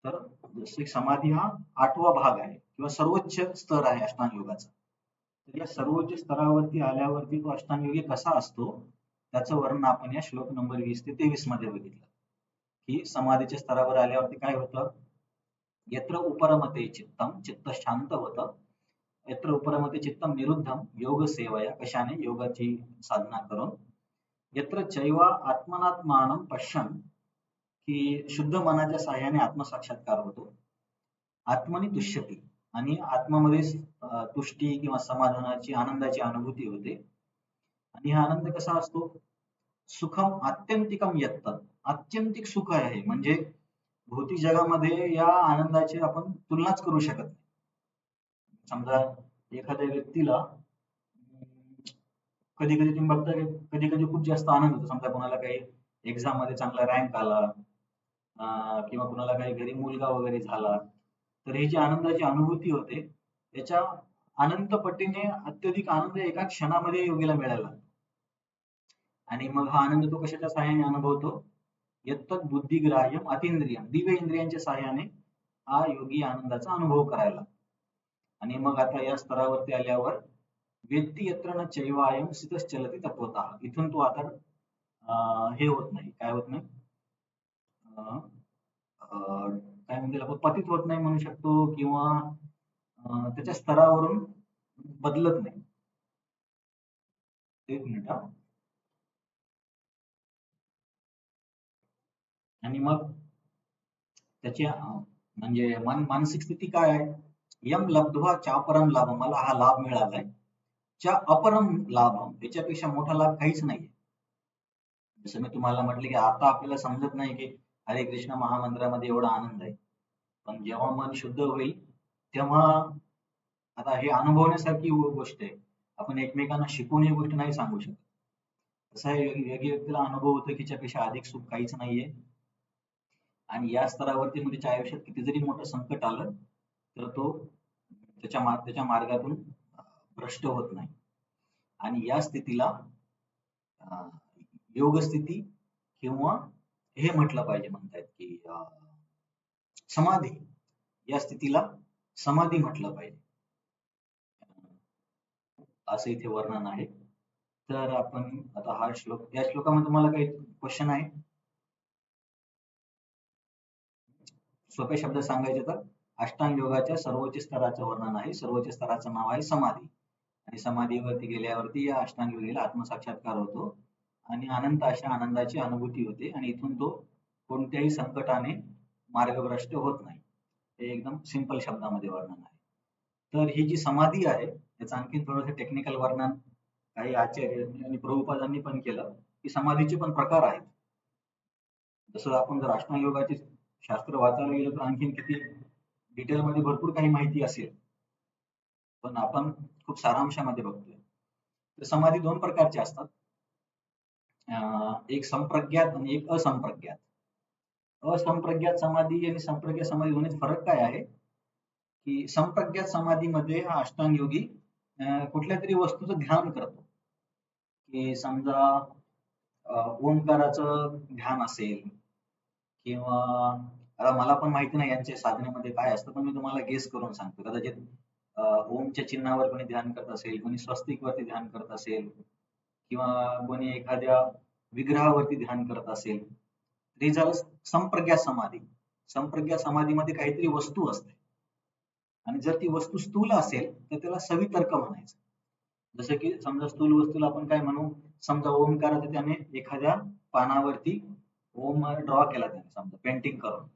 तर जसे समाधी हा 8वा भाग आहे किंवा सर्वोच्च स्तर आहे अष्टांग योगाचा. तर या सर्वोच्च स्तरावरती आल्यावरती तो अष्टांग योगी कसा असतो त्याचं वर्णन आपण या श्लोक नंबर 20 ते 23 मध्ये बघितलं. की समाधीच्या स्तरावर आल्यावरती काय होतं, यत्र उपरमते चित्तम, चित्त शांत होतं. यत्र उपरमते चित्तम निरुद्धम, योग सेवया, कशाने, योगाची साधना करून. यत्र चैवा आत्मनात्मानं पश्यन, की शुद्ध मनाच्या साह्याने आत्मसाक्षात्कार होतो. आत्मनी तुष्यती, आणि आत्मामध्ये तुष्टी किंवा समाधानाची, आनंदाची अनुभूती होते. आणि हा आनंद कसा असतो, सुखम आत्यंतिकम यत्त, आत्यंतिक सुख आहे. म्हणजे भौतिक जगामध्ये या आनंदाची आपण तुलनाच करू शकत नाही. समजा एखाद्या व्यक्तीला कधी कधी तुम्ही बघता की कधी कधी खूप जास्त आनंद होतो. समजा कोणाला काही एक्झाम मध्ये चांगला रँक आला, किंवा कुणाला काही घरी मुलगा वगैरे झाला, तर ही जी आनंदाची अनुभूती होते त्याच्या अनंत पटीने अत्यधिक आनंद एका क्षणामध्ये योगीला मिळाला. आणि मग हा आनंद तो कशाच्या सहाय्याने अनुभवतो, यत्तत बुद्धिग्राह्यम अतींद्रियम, दिव्य इंद्रियांच्या सहाय्याने हा योगी आनंदाचा अनुभव करायला. आणि मग आता या स्तरावरती आल्यावर व्यक्ती यत्र न चैवायम स्थितश्चलती तत्वतः, इथून तो आता हे होत नाही, काय होत नाही, काय म्हणतील आपण, पतित होत नाही म्हणू शकतो, किंवा त्याच्या स्तरावरून बदलत नाही. एक मिनिट. आणि मग त्याची म्हणजे मानसिक स्थिती काय आहे, यम लब्ध्वा चापरम लाभ, मला हा लाभ मिळालाय, च्या अपरम लाभम, याच्यापेक्षा मोठा लाभ काहीच नाहीये. जसं मी तुम्हाला म्हटलं की आता आपल्याला समजत नाही की हरे कृष्ण महामंत्रामध्ये एवढा आनंद आहे, पण जेव्हा मन शुद्ध होईल तेव्हा, आता हे अनुभवण्यासारखी गोष्ट आहे, आपण एकमेकांना शिकून ही गोष्ट नाही सांगू शकत. तसं आहे, योगी व्यक्तीला अनुभव होतो की त्याच्यापेक्षा अधिक सुख काहीच नाहीये. आणि या स्तरावरती म्हणजे त्याच्या आयुष्यात किती जरी मोठं संकट आलं तर तो त्याच्या मार्गातून भ्रष्ट होत नाही. आणि या स्थितीला योग स्थिती किंवा हे म्हटलं पाहिजे, म्हणतायत की समाधी, या स्थितीला समाधी म्हटलं पाहिजे, असं इथे वर्णन आहे. तर आपण आता हा श्लोक, या श्लोकामध्ये तुम्हाला काही क्वेश्चन आहे? सोपे शब्द सांगायचे तर अष्टांग योगाच्या सर्वोच्च स्तराचं वर्णन आहे. सर्वोच्च स्तराचं नाव आहे समाधी. आणि समाधीवरती गेल्यावरती या अष्टांग योगीला आत्मसाक्षात्कार होतो आणि अनंत अशा आनंदाची अनुभूती होते. आणि इथून तो कोणत्याही संकटाने मार्गभ्रष्ट होत नाही. हे एकदम सिंपल शब्दामध्ये वर्णन आहे. तर ही जी समाधी आहे त्याचं आणखी थोडंसं टेक्निकल वर्णन काही आचार्य आणि प्रभुपादांनी पण केलं की समाधीचे पण प्रकार आहेत. जसं आपण जर अष्टांग योगाचे शास्त्र वाचायला गेलो तर आणखीन किती डिटेलमध्ये भरपूर काही माहिती असेल, पण आपण खूप सारांशामध्ये बघतोय. तर समाधी 2 प्रकारचे असतात, एक संप्रज्ञात आणि एक असंप्रज्ञात. असंप्रज्ञात समाधी आणि संप्रज्ञात समाधी दोन्हीत फरक काय आहे की संप्रज्ञात समाधीमध्ये हा अष्टांग योगी कुठल्या तरी वस्तूचं ध्यान करतो. की समजा ओंकाराचं ध्यान असेल, किंवा आता मला पण माहिती नाही यांच्या साधनेमध्ये काय असतं, पण मी तुम्हाला गेस करून सांगतो. कदाचित ओमच्या चिन्हावर कोणी ध्यान करत असेल, कोणी स्वस्तिकवरती ध्यान करत असेल, किंवा कोणी एखाद्या विग्रहावरती ध्यान करत असेल. हे झालं संप्रज्ञात समाधी. संप्रज्ञात समाधीमध्ये काहीतरी वस्तू असते, आणि जर ती वस्तू स्थूल असेल तर त्याला सवितर्क म्हणायचं. जसं की समजा स्थूल वस्तूला आपण काय म्हणू, समजा ओमकाराचं त्याने एखाद्या पानावरती ओम ड्रॉ केला त्याने समजा पेंटिंग करून,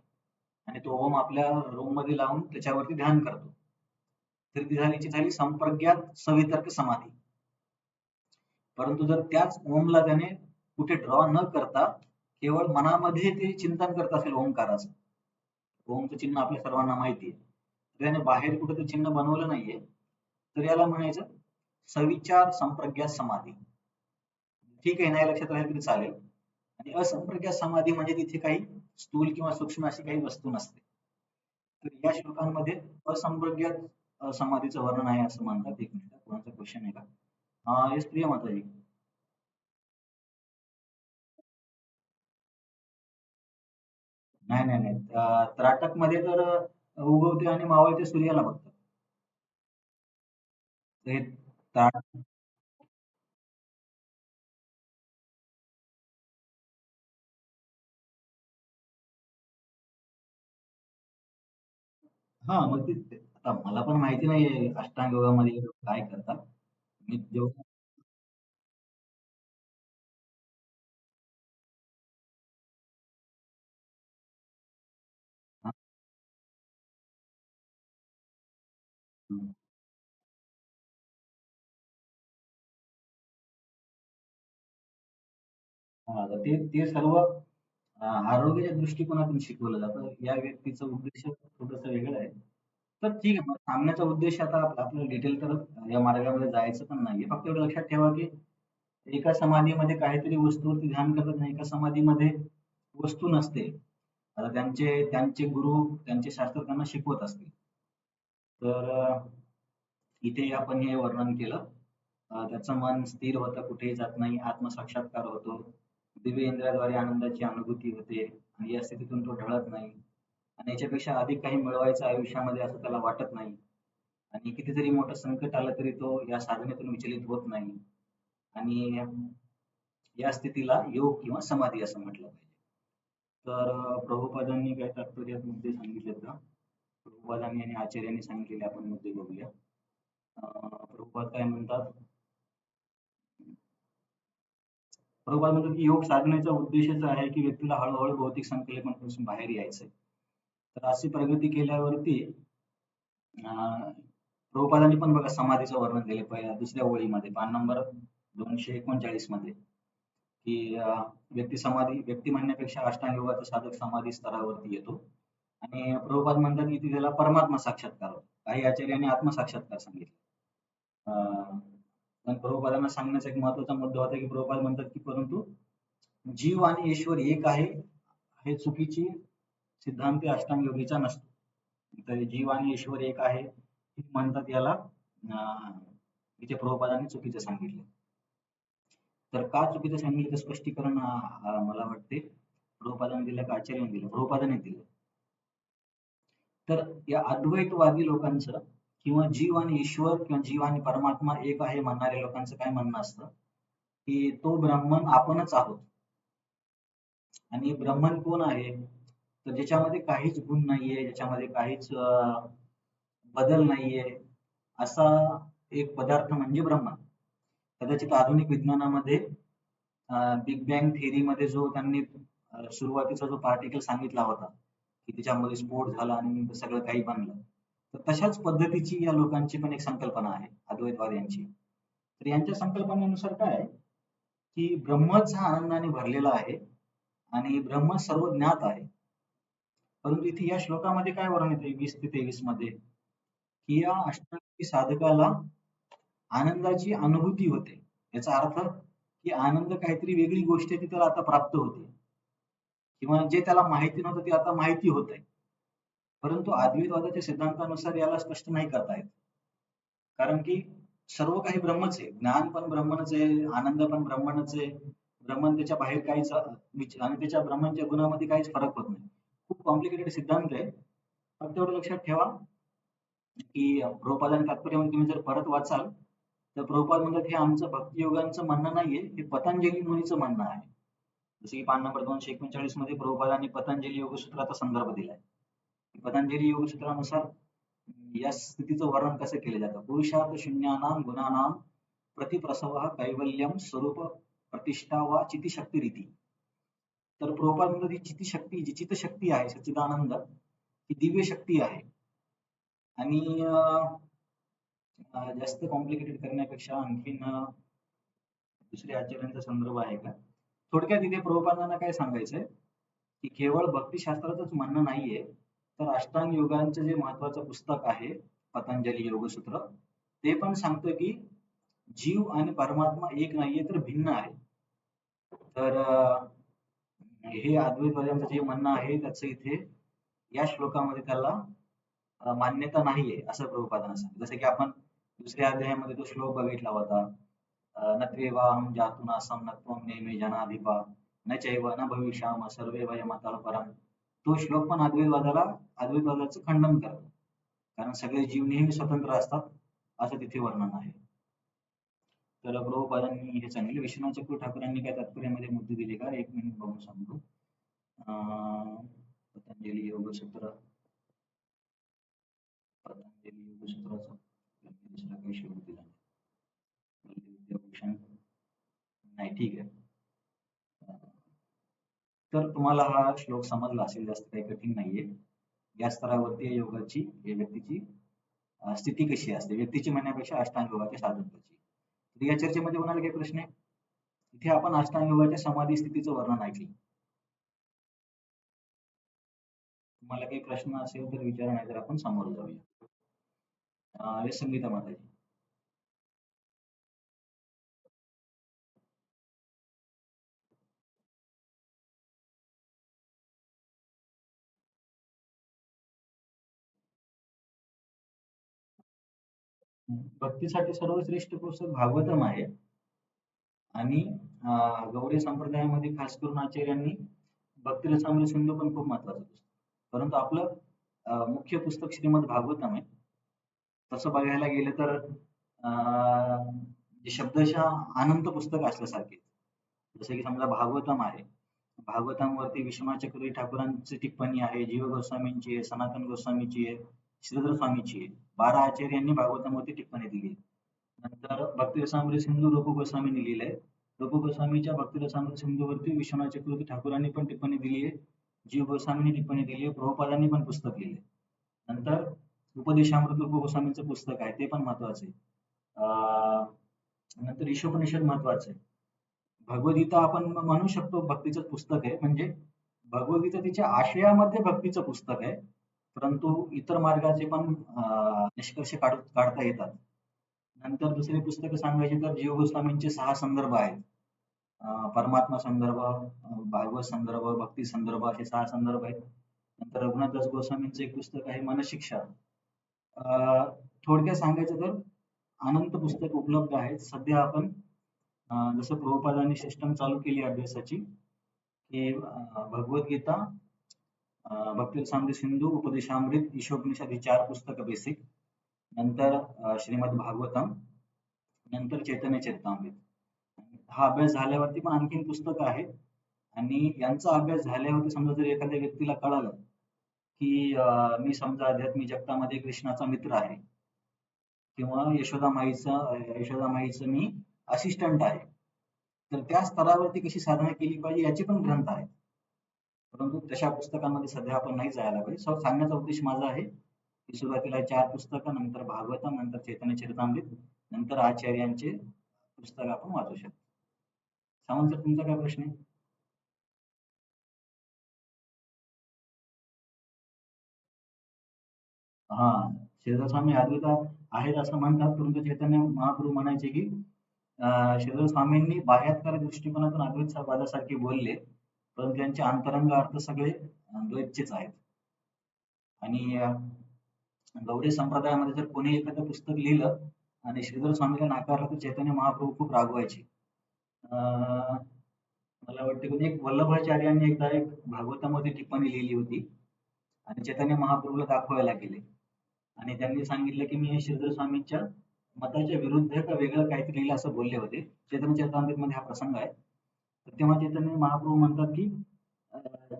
आणि तो ओम आपल्या रूम मध्ये लावून त्याच्यावरती ध्यान करतो, तर ती झाली संप्रज्ञात सवितर्क समाधी. परंतु जर त्याच ओमला त्याने कुठे ड्रॉ न करता केवळ मनामध्ये ते चिंतन करत असेल ओमकाराचं, ओमचं चिन्ह आपल्या सर्वांना माहिती आहे, त्याने बाहेर कुठे ते चिन्ह बनवलं नाहीये, तर याला म्हणायचं सविचार संप्रज्ञात समाधी. ठीक आहे, नाही लक्षात राहिलं तरी चालेल. आणि असंप्रज्ञात समाधी म्हणजे तिथे काही स्थूल किंवा सूक्ष्म अशी काही वस्तू नसते. तर या श्लोकांमध्ये असंप्रज्ञात समाधीचं वर्णन आहे असं म्हणतात. एक मिनिट, कोणाचा क्वेश्चन आहे का? येस प्रिया माताजी. नाही नाही नाही, त्राटक मध्ये तर उगवते आणि मावळते सूर्याला फक्त. तर हे हा मग आता मला पण माहिती नाहीये अष्टांग योगामध्ये काय करतात. मी जेव्हा हा, हा, तर ते सर्व आरोग्याच्या दृष्टिकोनातून शिकवलं जातं. या व्यक्तीचा उद्देश थोडस वेगळं आहे. तर ठीक आहे, मग सांगण्याचा उद्देश आता आपल्याला डिटेल तर या मार्गामध्ये जायचं पण नाहीये. फक्त एवढं लक्षात ठेवा की एका समाधीमध्ये काहीतरी वस्तूवरती ध्यान करतात नाही, एका समाधीमध्ये वस्तू नसते. आता त्यांचे त्यांचे गुरु त्यांचे शास्त्र त्यांना शिकवत असतील. तर इथे आपण हे वर्णन केलं. त्याचं मन स्थिर होतं, कुठेही जात नाही, आत्मसाक्षात्कार होतो, दिव्य इंद्रियाद्वारे आनंदाची अनुभूती होते आणि या स्थितीतून तो ढळत नाही आणि याच्यापेक्षा अधिक काही मिळवायचं आयुष्यामध्ये असं त्याला वाटत नाही. आणि कितीतरी मोठं संकट आलं तरी तो या साधनेतून विचलित होत नाही. आणि या स्थितीला योग किंवा समाधी असं म्हटलं पाहिजे. तर प्रभुपादांनी काय तात्पर्यात मुद्दे सांगितलेत का? प्रभुपादांनी आणि आचार्यांनी सांगितलेले आपण मुद्दे बघूया. प्रभुपाद काय म्हणतात? प्रभुपाद म्हणतात की योग साधनेचा उद्देशच आहे की व्यक्तीला हळूहळू भौतिक संकल्पनापासून बाहेर यायचंय. तर अशी प्रगती केल्यावरती प्रभुपादांनी पण बघा समाधीचं वर्णन केले पहिल्या दुसऱ्या ओळीमध्ये, पान नंबर 239 मध्ये, की व्यक्ती म्हणण्यापेक्षा अष्टांग योगाचा साधक समाधी स्तरावरती येतो. आणि प्रभुपाद म्हणतात की त्याला परमात्मा साक्षात्कार होतो. काही आचार्यांनी आत्मसाक्षात्कार सांगितले. पण प्रभुपादांना सांगण्याचा एक महत्वाचा मुद्दा होता की प्रभुपाद म्हणतात की परंतु जीव आणि ईश्वर एक आहे हे चुकीची सिद्धांत अष्टांग योगीचा नसतो. तर जीव आणि ईश्वर एक आहे हे म्हणतात, याला इथे प्रभुपादांनी चुकीचं सांगितलं. तर का चुकीचं सांगितलं ते स्पष्टीकरण मला वाटते प्रभुपादांनी दिलं का आचार्यांनी दिलं? प्रभुपादांनी दिलं. तर या अद्वैतवादी लोकांचं किंवा जीव आणि ईश्वर किंवा जीव आणि परमात्मा एक आहे म्हणणाऱ्या लोकांचं काय म्हणणं असतं की तो ब्राह्मण आपणच आहोत. आणि ब्रह्मन कोण आहे? तर ज्याच्यामध्ये काहीच गुण नाहीये, ज्याच्यामध्ये काहीच बदल नाहीये, असा एक पदार्थ म्हणजे ब्रह्मन. कदाचित आधुनिक विज्ञानामध्ये बिग बँग थेअरीमध्ये जो त्यांनी सुरुवातीचा जो पार्टिकल सांगितला होता की त्याच्यामध्ये स्फोट झाला आणि सगळं काही बनलं, तर तशाच पद्धतीची या लोकांची पण एक संकल्पना आहे अद्वैतवाद्यांची. तर यांच्या संकल्पनेनुसार काय आहे की ब्रह्मच हा आनंदाने भरलेला आहे आणि ब्रह्म सर्व ज्ञात आहे. परंतु इथे या श्लोकामध्ये काय वर्णन येते 20 ते 23 मध्ये, की या अष्टांगी साधकाला आनंदाची अनुभूती होते. याचा अर्थ की आनंद काहीतरी वेगळी गोष्ट आहे ती त्याला आता प्राप्त होते, किंवा जे त्याला माहिती नव्हतं ते आता माहिती होत आहे. परंतु अद्वैतवादाच्या सिद्धांतानुसार याला स्पष्ट नाही करता येत. कारण की सर्व काही ब्रह्मच आहे, ज्ञान पण ब्रह्मच आहे, आनंद पण ब्रह्मच आहे, ब्रह्मन त्याच्या बाहेर काहीच आणि त्याच्या ब्रह्मच्या गुणामध्ये काहीच फरक होत नाही. खूप कॉम्प्लिकेटेड सिद्धांत आहे. फक्त एवढं लक्षात ठेवा की प्रभुपादांनी तात्पर्यामध्ये तुम्ही जर परत वाचाल तर प्रभुपाद म्हणतात हे आमचं भक्तियोगांचं म्हणणं नाहीये, हे पतंजली मुनीचं म्हणणं आहे. जसे की पान नंबर 239 मध्ये प्रभुपादांनी पतंजली योगसूत्राचा संदर्भ दिलाय. पतंजली योगसूत्रानुसार या स्थितीचं वर्णन कसं केलं जातं? पुरुषार्थ शून्यानाम गुणानाम प्रतिप्रसव कैवल्यम स्वरूप प्रतिष्ठा वा चितिशक्ती. तर प्रभुपाद म्हणतात ही चितिशक्ती, जी चितशक्ती आहे, सच्चिदानंद, ही दिव्य शक्ती आहे. आणि जास्त कॉम्प्लिकेटेड करण्यापेक्षा आणखीन दुसऱ्या आचार्यांचा संदर्भ आहे का? थोडक्यात इथे प्रभुपादांना काय सांगायचंय की केवळ भक्तिशास्त्राचंच म्हणणं नाहीये, तर अष्टांग योगांचं जे महत्वाचं पुस्तक आहे पतंजली योगसूत्र, ते पण सांगतं की जीव आणि परमात्मा एक नाहीये तर भिन्न आहे. तर हे अद्वैतवाद्यांचं जे म्हणणं आहे त्याचं इथे या श्लोकामध्ये त्याला मान्यता नाहीये असं प्रभुपादांना सांगितलं. जसं की आपण दुसऱ्या अध्यायामध्ये तो श्लोक बघितला होता, न त्वेवाहं जातुनासं न त्वं नेमे जनाधिपा न चैव न भविष्यामः सर्वे वयमतः परम्. तो श्लोक पण अद्वैतवादाचं खंडन करतो, कारण सगळे जीव नेहमी स्वतंत्र असतात असं तिथे वर्णन आहे. तर प्रभुपादांनी हे सांगितले. विश्वनाथ चक्रवर्ती ठाकूरांनी काय तात्पर्यामध्ये मुद्दे दिले का? एक मिनिट बघून सांगतो. पतंजली योगसूत्र, पतंजली योगसूत्राचा दुसरा काही श्लोक दिला विद्याभूषण नाही, ठीक आहे. तर तुम्हाला हा श्लोक समजला असेल, जास्त काही कठीण नाहीये. या स्तरावरती योगाची व्यक्तीची स्थिती कशी असते, व्यक्तीची म्हणण्यापेक्षा अष्टांग योगाच्या साधकाची. तर या चर्चेमध्ये कोणाला काही प्रश्न आहे? इथे आपण अष्टांग योगाच्या समाधी स्थितीचं वर्णन ऐकलं. तुम्हाला काही प्रश्न असेल तर विचारा, नाही तर आपण समोर जाऊया. संगीता माताजी. भक्तीसाठी सर्वश्रेष्ठ पुस्तक भागवतम आहे. आणि गौडी संप्रदायामध्ये खास करून आचार्यांनी भक्तिरसामृत सिंधू पण खूप महत्वाचं पुस्तक, परंतु आपलं मुख्य पुस्तक श्रीमद भागवतम आहे. तसं बघायला गेलं तर जे शब्दशः अनंत पुस्तक असल्यासारखे, जसं की समजा भागवतम आहे, भागवतम वरती विश्वनाथ चक्रवर्ती ठाकूरांची टिप्पणी आहे, जीव गोस्वामींची आहे, सनातन गोस्वामीची आहे, श्रीधर स्वामीची आहे. 12 आचार्यांनी भागवतामध्ये टिप्पणी दिली. नंतर भक्तिरसामृत सिंधू रूप गोस्वामींनी लिहिलंय. रूप गोस्वामीच्या भक्तिरसामृत सिंधूवरती विश्वनाथ चक्रवर्ती ठाकूरांनी पण टिप्पणी दिली आहे, जीव गोस्वामींनी टिप्पणी दिली आहे, प्रभुपादांनी पण पुस्तक लिहिलंय. नंतर उपदेशामृत रूप गोस्वामींचं पुस्तक आहे, ते पण महत्वाचं आहे. नंतर ईशोपनिषद महत्वाचं आहे. भगवद्गीता आपण म्हणू शकतो भक्तीचं पुस्तक आहे, म्हणजे भगवद्गीता तिच्या आशयामध्ये भक्तीचं पुस्तक आहे, परंतु इतर मार्गाचे पण निष्कर्ष काढता येतात. नंतर दुसरी पुस्तकं सांगायची तर जीव गोस्वामींचे 6 संदर्भ आहेत. परमात्मा संदर्भ, भागवत संदर्भ, भक्ती संदर्भ, असे 6 संदर्भ आहेत. नंतर रघुनाथदास गोस्वामींचं एक पुस्तक आहे मनशिक्षा. थोडक्यात सांगायचं तर अनंत पुस्तक उपलब्ध आहेत. सध्या आपण जसं प्रभुपादांनी सिस्टम चालू केली अभ्यासाची, की भगवद्गीता, भक्तिरसामृत सिंधू, उपदेशामृत, ईशोपनिषद ही 4 पुस्तकं बेसिक, नंतर श्रीमद भागवतम, नंतर चैतन्य चरितामृत. हा अभ्यास झाल्यावरती पण आणखीन पुस्तकं आहेत. आणि यांचा अभ्यास झाल्यावरती समजा जर एखाद्या व्यक्तीला कळालं की मी समजा आध्यात्मिक जगतामध्ये कृष्णाचा मित्र आहे, किंवा यशोदामाईचं मी असिस्टंट आहे, तर त्या स्तरावरती कशी साधना केली पाहिजे याचे पण ग्रंथ आहेत. परंतु तशा पुस्तकांमध्ये सध्या आपण नाही जायला पाहिजे. सांगण्याचा उद्देश माझा आहे की सुरुवातीला 4 पुस्तकं, नंतर भागवतम, नंतर चैतन्य चरितामृत, नंतर आचार्यांचे पुस्तक आपण वाचू शकतो. सावंत सर, तुमचा काय प्रश्न आहे? हा, श्रीधर स्वामी अद्वैत आहेत असं म्हणतात, परंतु चैतन्य महाप्रभू म्हणायचे की श्रीधर स्वामींनी बाह्यात्कार दृष्टिकोनातून अद्वैतवादासारखे बोलले, परंतु त्यांचे अंतरंग अर्थ सगळे द्वैतचेच आहेत. आणि गौडी संप्रदायामध्ये जर कोणी एखादं पुस्तक लिहिलं आणि श्रीधर स्वामीला नाकारलं तर चैतन्य महाप्रभू खूप रागवायचे. मला वाटते की एक वल्लभाचार्यांनी एकदा एक भागवतामध्ये टिप्पणी लिहिली होती आणि चैतन्य महाप्रभूला दाखवायला गेले, आणि त्यांनी सांगितलं की मी हे श्रीधर स्वामींच्या मताच्या विरुद्ध का वेगळं काहीतरी लिहिलं असं बोलले होते. चैतन्य चरितामृत मध्ये हा प्रसंग आहे. तर तेव्हा चैतन्य महाप्रभू म्हणतात की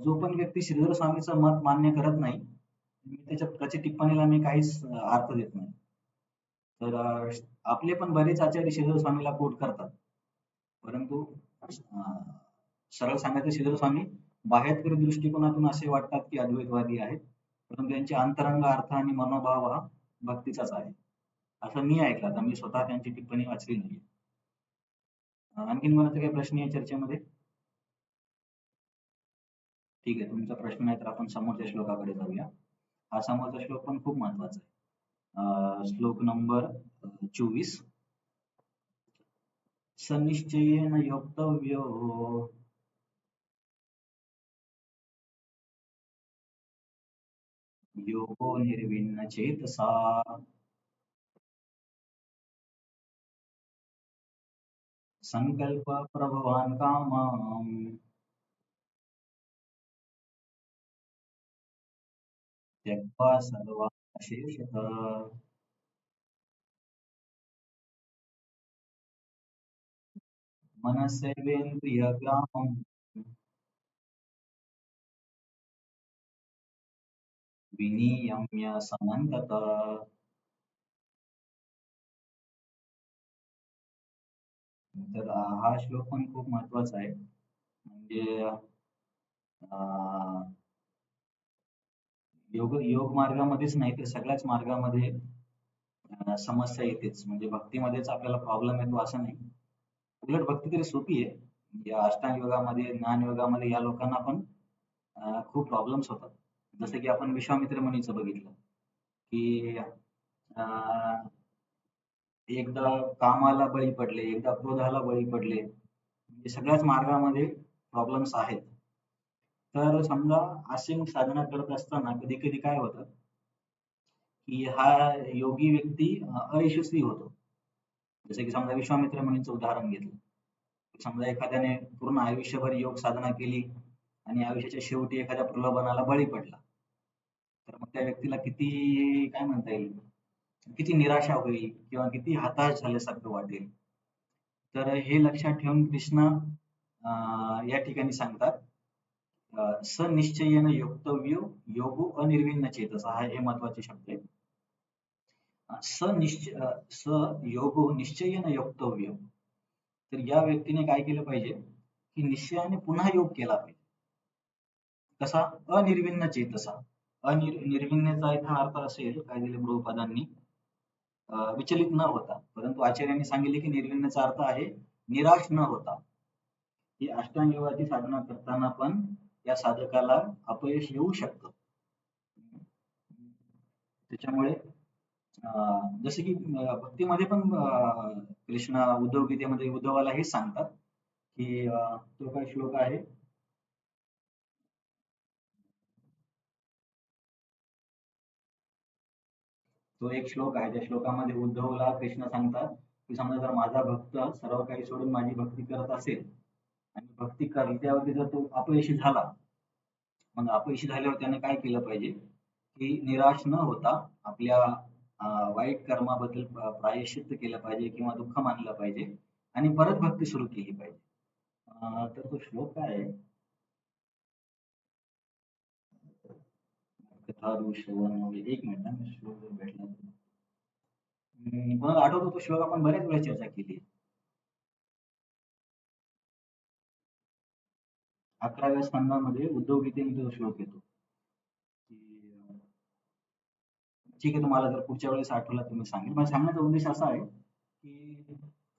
जो पण व्यक्ती श्रीधर स्वामीचं मत मान्य करत नाही, त्याच्या टिप्पणीला मी काहीच अर्थ देत नाही. तर आपले पण बरेच आचार्य श्रीधर स्वामीला कोट करतात. परंतु सरळ सांगायचं श्रीधर स्वामी बाह्यकृत दृष्टिकोनातून असे वाटतात की अद्वैतवादी आहेत, परंतु त्यांचे अंतरंग अर्थ आणि मनोभाव हा भक्तीचाच आहे, असं मी ऐकलं. आता मी स्वतः त्यांची टिप्पणी वाचली नाही. आणखीन कोणाचा काही प्रश्न या चर्चेमध्ये? ठीक आहे, तुमचा प्रश्न नाही तर आपण समोरच्या श्लोकाकडे जाऊया. हा समोरचा श्लोक पण खूप महत्वाचा आहे. श्लोक नंबर 24. सनिश्चयेन योक्तव्यो योगो निर्विण्ण चेतसा संकल्प प्रभवान कामम् त्यक्त्वा सर्वान् शेषतः मनस्सेवेन्द्रियग्रामम् विनियम्य समन्तत. तर हा श्लोक पण खूप महत्वाचा आहे. म्हणजे योग मार्गामध्येच नाही तर सगळ्याच मार्गामध्ये समस्या येतेच. म्हणजे भक्तीमध्येच आपल्याला प्रॉब्लेम येतो असं नाही. उलट भक्ती तरी सोपी आहे. या अष्टांग योगामध्ये, ज्ञान योगामध्ये या लोकांना पण खूप प्रॉब्लेम्स होतात. जसं की आपण विश्वामित्र मुनीचं बघितलं की एकदा कामाला बळी पडले, एकदा क्रोधाला बळी पडले. म्हणजे सगळ्याच मार्गामध्ये प्रॉब्लेम्स आहेत. तर समजा अशी साधना करत असताना कधी कधी काय होतं की हा योगी व्यक्ती अयशस्वी होतो. जसं की समजा विश्वामित्र मुनीचं उदाहरण घेतलं. समजा एखाद्याने पूर्ण आयुष्यभर योग साधना केली आणि आयुष्याच्या शेवटी एखाद्या प्रलोभनाला बळी पडला. तर मग त्या व्यक्तीला किती काय म्हणता येईल, किती निराशा होईल किंवा किती हताश झाल्यासारखं वाटेल. तर हे लक्षात ठेवून कृष्ण या ठिकाणी सांगतात सनिश्चयेन योक्तव्यो योगो अनिर्विण्ण चेतसा, हा हे महत्वाचे शब्द आहेत. स योगो निश्चयेन योक्तव्य. तर या व्यक्तीने काय केलं पाहिजे की निश्चयाने पुन्हा योग केला पाहिजे. कसा? अनिर्विण्ण चेतसा. निर्विण्णचा इथं अर्थ असेल काय दिले प्रभुपादांनी, विचलित न होता. परंतु आचार्यांनी सांगितले की निर्विण्णचा अर्थ आहे निराश न होता. ही अष्टांग योगाची साधना करताना पण या साधकाला अपयश येऊ शकतं. त्याच्यामुळे जसे की भक्तीमध्ये पण कृष्ण उद्धव गीतेमध्ये उद्धवाला हेच सांगतात की तो काय श्लोक आहे, तो एक श्लोक आहे. त्या श्लोकामध्ये उद्धवला कृष्ण सांगतात की समजा जर माझा भक्त सर्व काही सोडून माझी भक्ती करत असेल आणि भक्ती करत्यावरती जर तो अपयशी झाला, मग अपयशी झाल्यावर त्याने काय केलं पाहिजे की निराश न होता आपल्या वाईट कर्माबद्दल प्रायश्चित्त केलं पाहिजे किंवा दुःख मानलं पाहिजे आणि परत भक्ती सुरू केली पाहिजे. तर तो श्लोक काय आहे, कथारू श्रवण, एक मिनिट हा, मी श्लोक जर भेटला तर. कोणाला आठवतो तो श्लोक? आपण बऱ्याच वेळा चर्चा केली. 11व्या स्कंदामध्ये उद्धव गीतेमध्ये तो श्लोक येतो की ठीक आहे, तुम्हाला जर पुढच्या वेळेस आठवला तुम्ही सांगेल. माझा सांगण्याचा उद्देश असा आहे की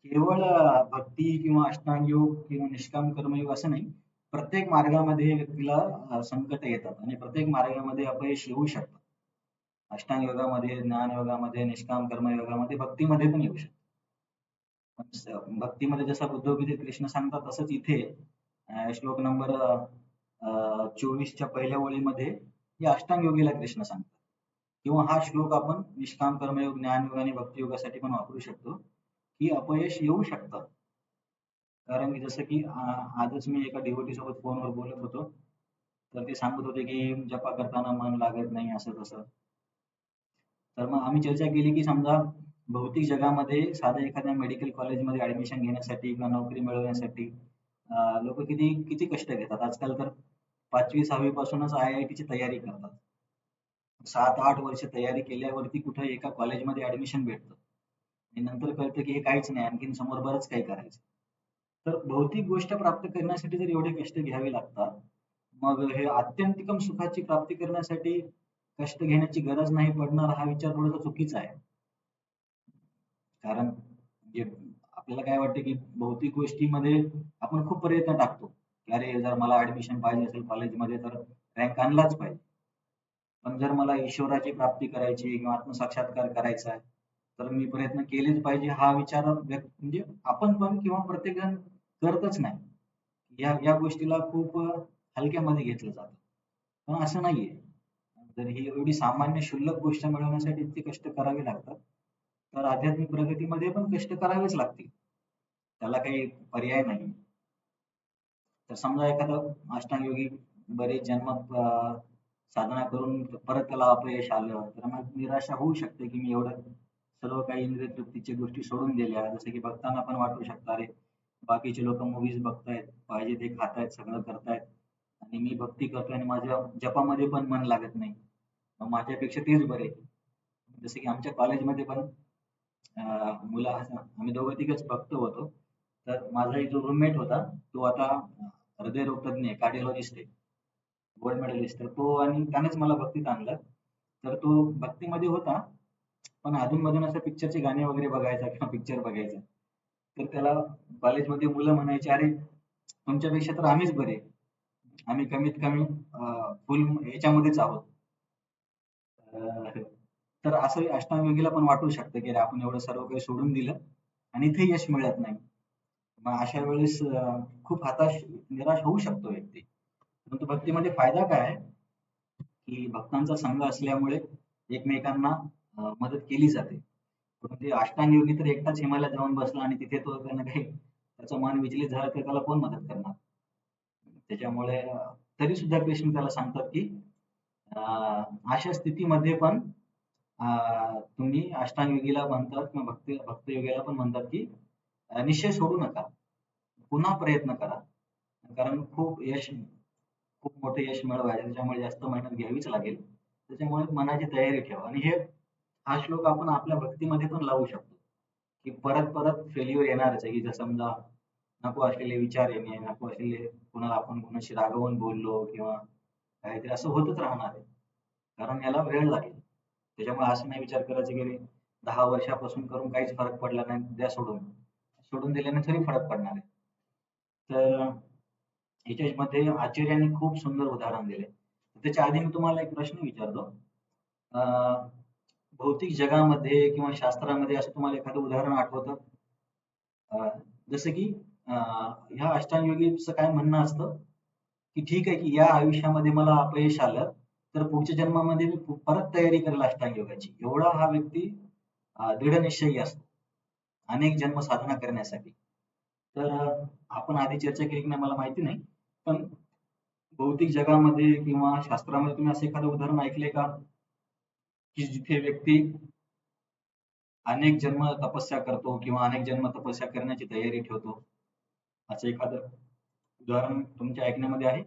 केवळ भक्ती किंवा अष्टांग योग किंवा निष्काम कर्मयोग असं नाही. प्रत्येक मार्गामध्ये व्यक्तीला संकट येतात आणि प्रत्येक मार्गामध्ये अपयश येऊ शकतं. अष्टांग योगामध्ये, ज्ञान योगामध्ये, निष्काम कर्मयोगामध्ये, भक्तीमध्ये पण येऊ शकतं. भक्तीमध्ये जसं उद्धवगीतेत कृष्ण सांगतात तसंच इथे श्लोक नंबर 24च्या पहिल्या ओळीमध्ये या अष्टांग योगीला कृष्ण सांगतात. किंवा हा श्लोक आपण निष्काम कर्मयोग, ज्ञानयोग आणि भक्तियोगासाठी पण वापरू शकतो की अपयश येऊ शकतं. कारण की जसं की आजच मी एका डिव्होटी सोबत फोनवर बोलत होतो. तर ते सांगत होते की जपा करताना मन लागत नाही असं तसं. तर मग आम्ही चर्चा केली की समजा भौतिक जगामध्ये साध्या एखाद्या मेडिकल कॉलेजमध्ये ऍडमिशन घेण्यासाठी किंवा नोकरी मिळवण्यासाठी लोक किती किती कष्ट घेतात. आजकाल तर 5वी-6वी पासूनच IIT ची तयारी करतात. 7-8 वर्ष तयारी केल्यावरती कुठे एका कॉलेजमध्ये ऍडमिशन भेटतं. आणि नंतर कळतं की हे काहीच नाही, आणखीन समोर बरंच काही करायचं. तर भौतिक गोष्ट प्राप्त करण्यासाठी जर एवढे कष्ट घ्यावे लागतात, मग हे आत्यंतिकम सुखाची प्राप्ती करण्यासाठी कष्ट घेण्याची गरज नाही पडणार हा विचार थोडासा चुकीचा आहे. कारण म्हणजे आपल्याला काय वाटतं की भौतिक गोष्टीमध्ये आपण खूप प्रयत्न टाकतो, की अरे जर मला ऍडमिशन पाहिजे असेल कॉलेजमध्ये तर रँक आणलाच पाहिजे. पण जर मला ईश्वराची प्राप्ती करायची किंवा आत्मसाक्षात्कार करायचा आहे, तर मी प्रयत्न केलेच पाहिजे हा विचार म्हणजे आपण पण किंवा प्रत्येकजण करतच नाही. या गोष्टीला खूप हलक्यामध्ये घेतलं जातं. पण असं नाहीये. जर ही एवढी सामान्य क्षुल्लक गोष्ट मिळवण्यासाठी इतके कष्ट करावे लागतात, तर आध्यात्मिक प्रगतीमध्ये पण कष्ट करावेच लागतील. त्याला काही पर्याय नाही. तर समजा एखादा अष्टांग योगी बरेच जन्म साधना करून परत त्याला अपयश आलं, तर मग निराशा होऊ शकते, की मी एवढं सर्व काही इंद्रिय तृप्तीच्या गोष्टी सोडून दिल्या. जसं की भक्तांना पण वाटू शकतं, अरे बाकीचे लोक मूव्हीज बघतायत, पाहिजे ते खातायत, सगळं करतायत आणि मी भक्ती करतोय आणि माझ्या जपामध्ये पण मन लागत नाही. मग माझ्यापेक्षा तेच बरे. जसं की आमच्या कॉलेजमध्ये पण मुलं आम्ही दोघं तिघच भक्त होतो. तर माझा एक जो रूममेट होता, तो आता हृदयरोग तज्ञ आहे, कार्डिओलॉजिस्ट आहे, गोल्ड मेडलिस्ट. तर तो आणि त्यानेच मला भक्तीत आणलं. तर तो भक्तीमध्ये होता, पण अधूनमधून असं पिक्चरचे गाणे वगैरे बघायचा किंवा पिक्चर बघायचा. तर त्याला कॉलेजमध्ये मुलं म्हणायचे, "अरे, तुमच्यापेक्षा तर आम्हीच बरे. आम्ही कमीत कमी फुल ह्याच्यामध्येच आहोत." अ, तर असं अष्टांग पण वाटू शकतं, की अरे आपण एवढं सर्व काही सोडून दिलं आणि इथे यश मिळत नाही. मग अशा वेळेस खूप निराश होऊ शकतो व्यक्ती. परंतु भक्तीमध्ये फायदा काय आहे, की भक्तांचा संघ असल्यामुळे एकमेकांना मदत केली जाते. परंतु ते अष्टांग योगी तर एकटाच हिमालयात जाऊन बसला आणि तिथे तो त्यानं काही त्याचं मन विचलित झालं तर त्याला कोण मदत करणार? त्याच्यामुळे तरी सुद्धा कृष्ण त्याला सांगतात, की अशा स्थितीमध्ये पण तुम्ही अष्टांग योगीला म्हणतात किंवा भक्त योगीला पण म्हणतात, की निश्चय सोडू नका. पुन्हा प्रयत्न करा. कारण खूप मोठं यश मिळवायचं त्याच्यामुळे जास्त मेहनत घ्यावीच लागेल. त्याच्यामुळे मनाची तयारी ठेवा आणि हा श्लोक आपण आपल्या भक्तीमध्ये पण लावू शकतो, की परत परत फेल्युअर येणारच आहे, की जर समजा नको असलेले विचार येणे, नको असलेले आपण कोणाशी रागवून बोललो किंवा काहीतरी असं होतच राहणार आहे. कारण याला वेळ लागेल. त्याच्यामुळे असं नाही विचार करायचा की अरे 10 वर्षापासून करून काहीच फरक पडला नाही, द्या सोडून. सोडून दिल्याने थोडी फरक पडणार आहे. तर याच्यामध्ये आचार्यांनी खूप सुंदर उदाहरण दिले. त्याच्या आधी मी तुम्हाला एक प्रश्न विचारतो. अं, भौतिक जगामध्ये किंवा शास्त्रामध्ये असं तुम्हाला एखादं उदाहरण आठवतं? जसं की ह्या अष्टांगयोगीचं काय म्हणणं असतं, की ठीक आहे की या आयुष्यामध्ये मला अपयश आलं, तर पुढच्या जन्मामध्ये मी परत तयारी करेल अष्टांग योगाची. एवढा हा व्यक्ती दृढ निश्चयी असतो, अनेक जन्म साधना करण्यासाठी. तर आपण आधी चर्चा केली की नाही मला माहिती नाही. पण भौतिक जगामध्ये किंवा शास्त्रामध्ये तुम्ही असं एखादं उदाहरण ऐकलंय का? की जिथे व्यक्ती अनेक जन्म तपस्या करतो किंवा अनेक जन्म तपस्या करण्याची तयारी ठेवतो. असं एखादं उदाहरण तुमच्या ऐकण्यामध्ये आहे?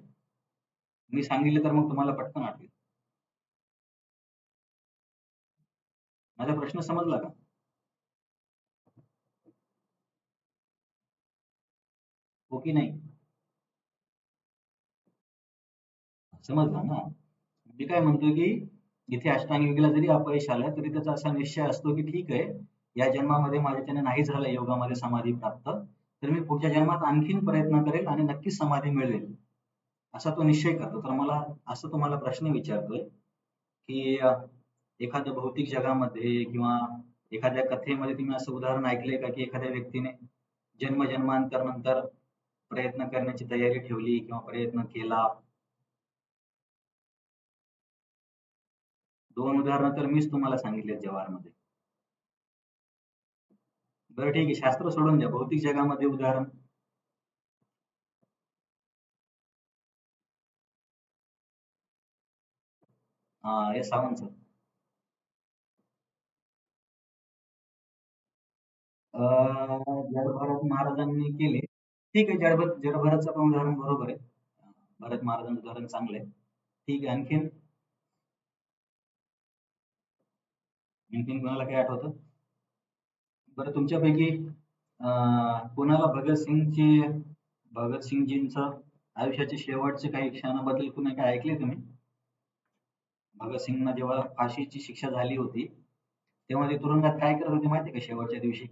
मी सांगितलं तर मग तुम्हाला पटकन आठवेल. माझा प्रश्न समजला का? हो की नाही? समजला ना? मी काय म्हणतोय की इथे अष्टांग योगीला जरी अपयश आलं तरी त्याचा असा निश्चय असतो की ठीक आहे, या जन्मामध्ये माझ्याच्याने नाही झालं योगामध्ये समाधी प्राप्त, तर मी पुढच्या जन्मात आणखीन प्रयत्न करेल आणि नक्कीच समाधी मिळवेल. असा तो निश्चय करतो. तर मला असं तुम्हाला प्रश्न विचारतोय, की एखाद्या भौतिक जगामध्ये किंवा एखाद्या कथेमध्ये तुम्ही असं उदाहरण ऐकलंय का, की एखाद्या व्यक्तीने जन्म-जन्मांतरानंतर प्रयत्न करण्याची तयारी ठेवली किंवा प्रयत्न केला? 2 उदाहरणं तर मीच तुम्हाला सांगितलेत जव्हारमध्ये. बरं ठीक आहे, शास्त्र सोडून द्या. भौतिक जगामध्ये उदाहरण. हे सावंत सर. जडभरत महाराजांनी केले. ठीक आहे, जडभरतचं पण उदाहरण बरोबर आहे. भरत महाराजांचं उदाहरण चांगलं आहे. ठीक आहे, आणखीन? आणखीन कोणाला काही आठवतं? बरं तुमच्यापैकी कोणाला भगतसिंगजींचं आयुष्याचे शेवटचे काही क्षणाबद्दल कुणी काय ऐकले तुम्ही? भगतसिंगना जेव्हा फाशीची शिक्षा झाली होती तेव्हा ते तुरुंगात काय करत होते माहिती आहे का शेवटच्या दिवशी?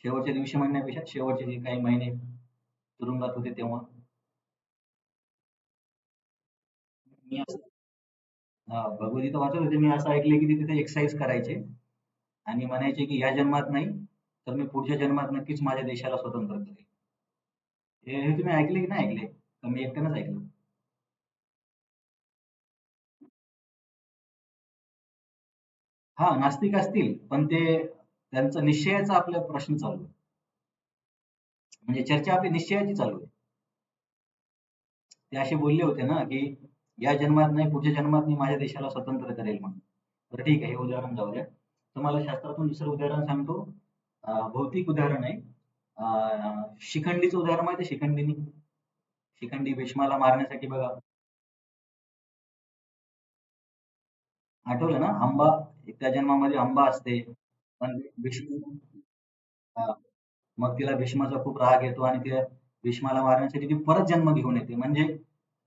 शेवटच्या दिवशी म्हणण्यापेक्षा शेवटचे जे काही महिने तुरुंगात होते तेव्हा मी असं भगवद्गीता वाचत होते. मी असं ऐकलंय की ते तिथे एक्सरसाइज करायचे आणि म्हणायचे की ह्या जन्मात नाही तर मी पुढच्या जन्मात नक्कीच माझ्या देशाला स्वतंत्र करेल. हे तुम्ही ऐकले की नाही ऐकले? का मी एकट्यानेच ऐकलं? हा, नास्तिक असतील पण ते त्यांचा निश्चयाचा आपला प्रश्न चालू आहे. म्हणजे चर्चा आपली निश्चयाची चालू आहे. ते असे बोलले होते ना की या जन्मात नाही पुढच्या जन्मात मी माझ्या देशाला स्वतंत्र करेल म्हणून. तर ठीक आहे, हे उदाहरण जाऊ द्या. तुम्हाला शास्त्रातून दुसरं उदाहरण सांगतो. भौतिक उदाहरण आहे. शिखंडीचं उदाहरण माहिती आहे? शिखंडीनी शिखंडी भीष्माला मारण्यासाठी बघा, आठवलं ना? अंबा, त्या जन्मामध्ये अंबा असते पण भीष्म, हा, मग तिला भीष्माचा खूप राग येतो आणि तिला भीष्माला मारण्यासाठी ती परत जन्म घेऊन येते. म्हणजे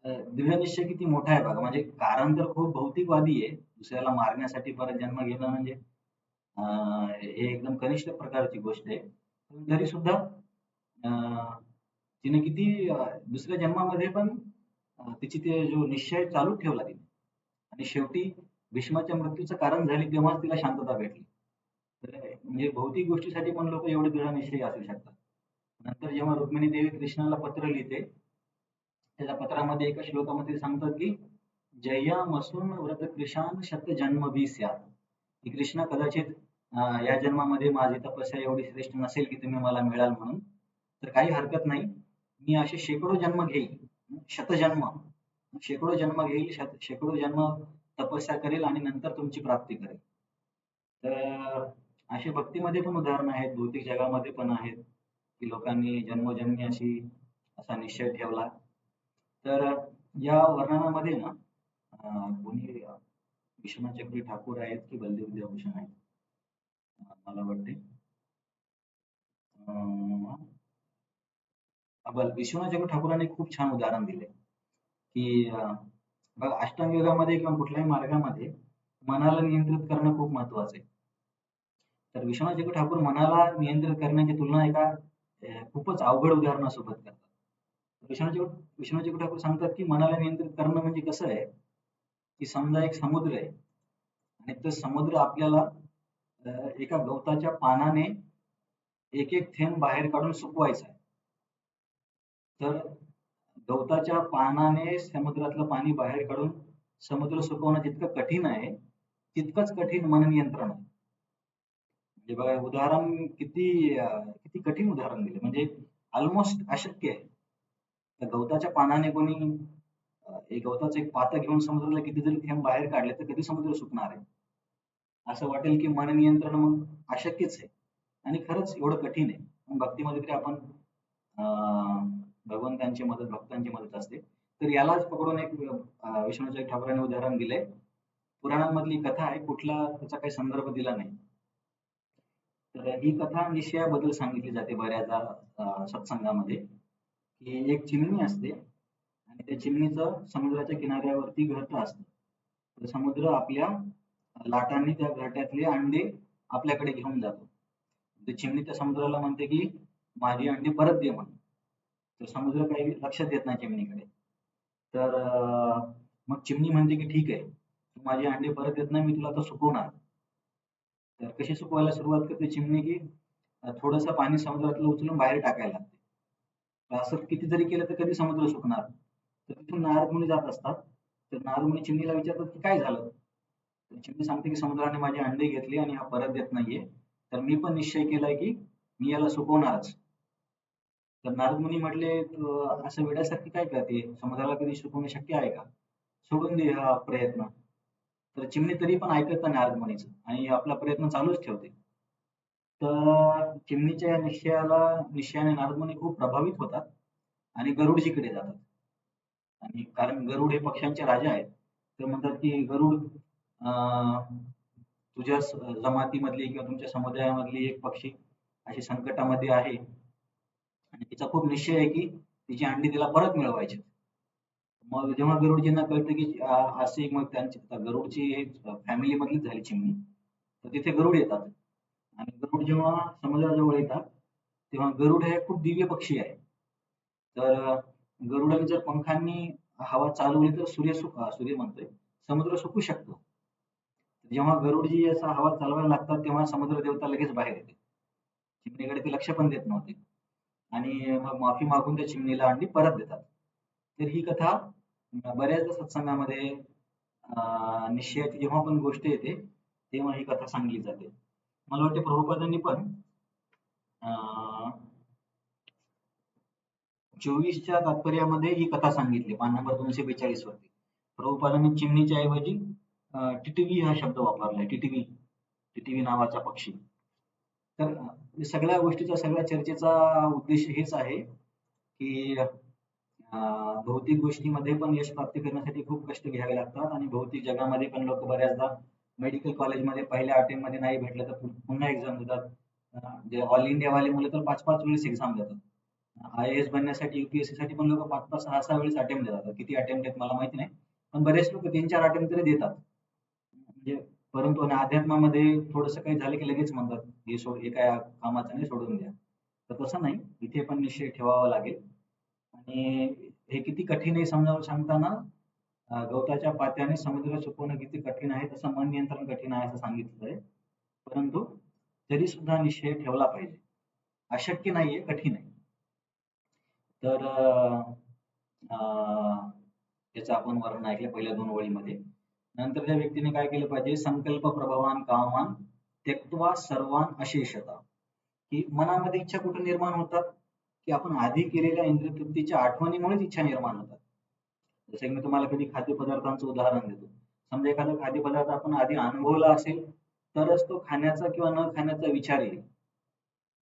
दृढनिश्चय किती मोठा आहे बघा. म्हणजे कारण तर खूप भौतिकवादी आहे. दुसऱ्याला मारण्यासाठी परत जन्म घेणं म्हणजे हे एकदम कनिष्ठ प्रकारची गोष्ट आहे. पण तरी सुद्धा तिने किती दुसऱ्या जन्मामध्ये पण तिची ते जो निश्चय चालू ठेवला तिने आणि शेवटी भीष्माच्या मृत्यूचं कारण झाली तेव्हाच तिला शांतता भेटली. तर म्हणजे भौतिक गोष्टीसाठी पण लोक एवढे दृढनिश्चयी असू शकतात. नंतर जेव्हा रुक्मिणी देवी कृष्णाला पत्र लिहिते, त्याच्या पत्रामध्ये एका श्लोकामध्ये सांगतात की जय्यामसून व्रत कृशान शत जन्म भी स्यात्, की कृष्ण कदाचित या जन्मामध्ये माझी तपस्या एवढी श्रेष्ठ नसेल की तुम्ही मला मिळाल म्हणून, तर काही हरकत नाही, मी असे शेकडो जन्म घेईल, शतजन्म, शेकडो जन्म घेईल, शेकडो जन्म तपस्या करेल आणि नंतर तुमची प्राप्ती करेल. तर अशी भक्तीमध्ये पण उदाहरणं आहेत, भौतिक जगामध्ये पण आहेत, की लोकांनी जन्मोजन्मी असा निश्चय ठेवला. तर या वर्णनामध्ये ना कोणी विश्वनाथ ठाकूर आहेत की बलदेव विद्याभूषण आहेत, मला वाटते विश्वनाथ ठाकूरांनी खूप छान उदाहरण दिले की बघा, अष्टांग योगामध्ये किंवा कुठल्याही मार्गामध्ये मनाला नियंत्रित करणं खूप महत्वाचं आहे. तर विश्वनाथ ठाकूर मनाला नियंत्रित करण्याची तुलना एका खूपच अवघड उदाहरणासोबत करतात. विश्वनाथ ठाकूर सांगतात की मनाला नियंत्रित करणं म्हणजे कसं आहे, की समजा एक समुद्र आहे आणि तो समुद्र आपल्याला एका गवताच्या पानाने एक एक थेंब बाहेर काढून सुकवायचा आहे. तर गवताच्या पानाने समुद्रातलं पाणी बाहेर काढून समुद्र सुकवणं जितकं कठीण आहे तितकंच कठीण मन नियंत्रण आहे. म्हणजे बघा, उदाहरण किती कठीण उदाहरण दिले, म्हणजे ऑलमोस्ट अशक्य आहे. तर गवताच्या पानाने कोणी एक गवताचं एक पातं घेऊन समुद्राला किती जरी थेंब बाहेर काढले तर कधी समुद्र सुकणार आहे? असं वाटेल की मन नियंत्रण मग अशक्यच आहे आणि खरंच एवढं कठीण आहे. पण भक्तीमध्ये तरी आपण भगवंतांची मदत, भक्तांची मदत असते. तर यालाच पकडून एक विश्वनाथ ठाकूरांनी उदाहरण दिलंय. पुराणांमधली कथा आहे, कुठला त्याचा काही संदर्भ दिला नाही. तर ही कथा निश्चयाबद्दल सांगितली जाते बऱ्याचदा सत्संगामध्ये, की एक चिमणी असते आणि त्या चिमणीचं समुद्राच्या किनाऱ्यावरती घरटं असतं. तर समुद्र आपल्या लाटांनी त्या घरट्यातले अंडे आपल्याकडे घेऊन जातो. ते चिमणी त्या समुद्राला म्हणते की माझी अंडी परत दे म्हणून. तर समुद्र काही लक्ष देत नाही चिमणीकडे. तर मग चिमणी म्हणते की ठीक आहे, तू माझी अंडी परत देत नाही, मी तुला आता सुकवणार. तर कशी सुकवायला सुरुवात करते चिमणी, की थोडंसं पाणी समुद्रातलं उचलून बाहेर टाकायला लागते. तर असं किती जरी केलं तर कधी समुद्र सुकणार? तर तिथून नारद मुनी जात असतात. तर नारद मुनी चिमणीला विचारतात की काय झालं? तर चिमणी सांगते की समुद्राने माझे अंडे घेतले आणि हा परत देत नाहीये. तर मी पण निश्चय केलाय की मी याला सुकवणारच. तर नारद मुनी म्हटले, "तू असं वेड्यासारखी काय करते? समुद्राला कधी सुकवणे शक्य आहे का? सोडून दे हा प्रयत्न." तर चिमणी तरी पण ऐकत नाही नारद मुनीचं आणि आपला प्रयत्न चालूच ठेवते. तर चिमणीच्या या निश्चयाने नारद मुनी खूप प्रभावित होतात आणि गरुडजीकडे जातात. आणि कारण गरुड हे पक्ष्यांचे राजा आहेत. ते म्हणतात की गरुड, तुझ्या जमातीमधली किंवा तुमच्या समुदायामधली एक पक्षी अशी संकटामध्ये आहे आणि तिचा खूप निश्चय आहे की तिची अंडी तिला परत मिळवायची. मग जेव्हा गरुडजींना कळतं की असे मग त्यांची आता गरुडची फॅमिली मधलीच झाली चिमणी. तर तिथे गरुड येतात आणि गरुड जेव्हा समुद्राजवळ येतात, तेव्हा गरुड हे खूप दिव्य पक्षी आहे. तर गरुडाने जर पंखांनी हवा चालवली तर सूर्य म्हणतोय, समुद्र सुकू शकतो. जेव्हा गरुडजी असा हवा चालवायला लागतात, तेव्हा समुद्र देवता लगेच बाहेर येते. चिमणीकडे ते लक्ष पण देत नव्हते आणि मग माफी मागून त्या चिमणीला अंडी परत देतात. तर ही कथा बऱ्याचदा सत्संगामध्ये निश्चयाची जेव्हा पण गोष्ट येते, तेव्हा ही कथा सांगली जाते. मला वाटते प्रभुपादांनी पण 24च्या तात्पर्यामध्ये ही कथा सांगितली, पान नंबर 242 वरती. प्रभुपादांनी चिमणीच्या ऐवजी टिटवी हा शब्द वापरलाय. टिटवी, टिटवी नावाचा पक्षी. तर सगळ्या गोष्टीचा, सगळ्या चर्चेचा उद्देश हेच आहे की भौतिक गोष्टीमध्ये पण यश प्राप्ती करण्यासाठी खूप कष्ट घ्यावे लागतात आणि भौतिक जगामध्ये पण लोक बऱ्याचदा मेडिकल कॉलेजमध्ये पहिल्या अटेम्प्ट मध्ये नाही भेटलं तर पुन्हा एक्झाम देतात. जे ऑल इंडिया वाले मुलं तर 5-5 वेळेस एक्झाम देतात. IAS बनण्यासाठी UPSC साठी पण लोक 5-5, 6-6 वेळेस अटेम्प्ट देतात. किती अटेम्प्ट आहेत मला माहिती नाही, पण बरेच लोक 3-4 अटेम्प्ट तरी देतात. म्हणजे परंतु आणि अध्यात्मामध्ये थोडंसं काही झालं की लगेच म्हणतात हे सोड, हे काय कामाचं नाही, सोडून द्या. तर तसं नाही, इथे पण निश्चय ठेवावा लागेल. आणि हे किती कठीण आहे समजावून सांगताना गवताच्या पात्याने समुद्र चुकवणं किती कठीण आहे, तसं मन नियंत्रण कठीण आहे असं सांगितलं आहे. परंतु तरी सुद्धा निश्चय ठेवला पाहिजे. अशक्य नाहीये, कठीण आहे. तर त्याचं आपण वर्णन ऐकलं पहिल्या 2 ओळीमध्ये. नंतर त्या व्यक्तीने काय केलं पाहिजे, संकल्प प्रभवान कामान त्यक्त्वा सर्वान अशेषता. की मनामध्ये इच्छा कुठे निर्माण होतात, की आपण आधी केलेल्या इंद्रियतृप्तीच्या आठवणीमुळेच इच्छा निर्माण होतात. जसं की मी तुम्हाला कधी खाद्यपदार्थांचं उदाहरण देतो. समजा एखादा खाद्यपदार्थ आपण आधी अनुभवला असेल, तरच तो खाण्याचा किंवा न खाण्याचा विचार येईल,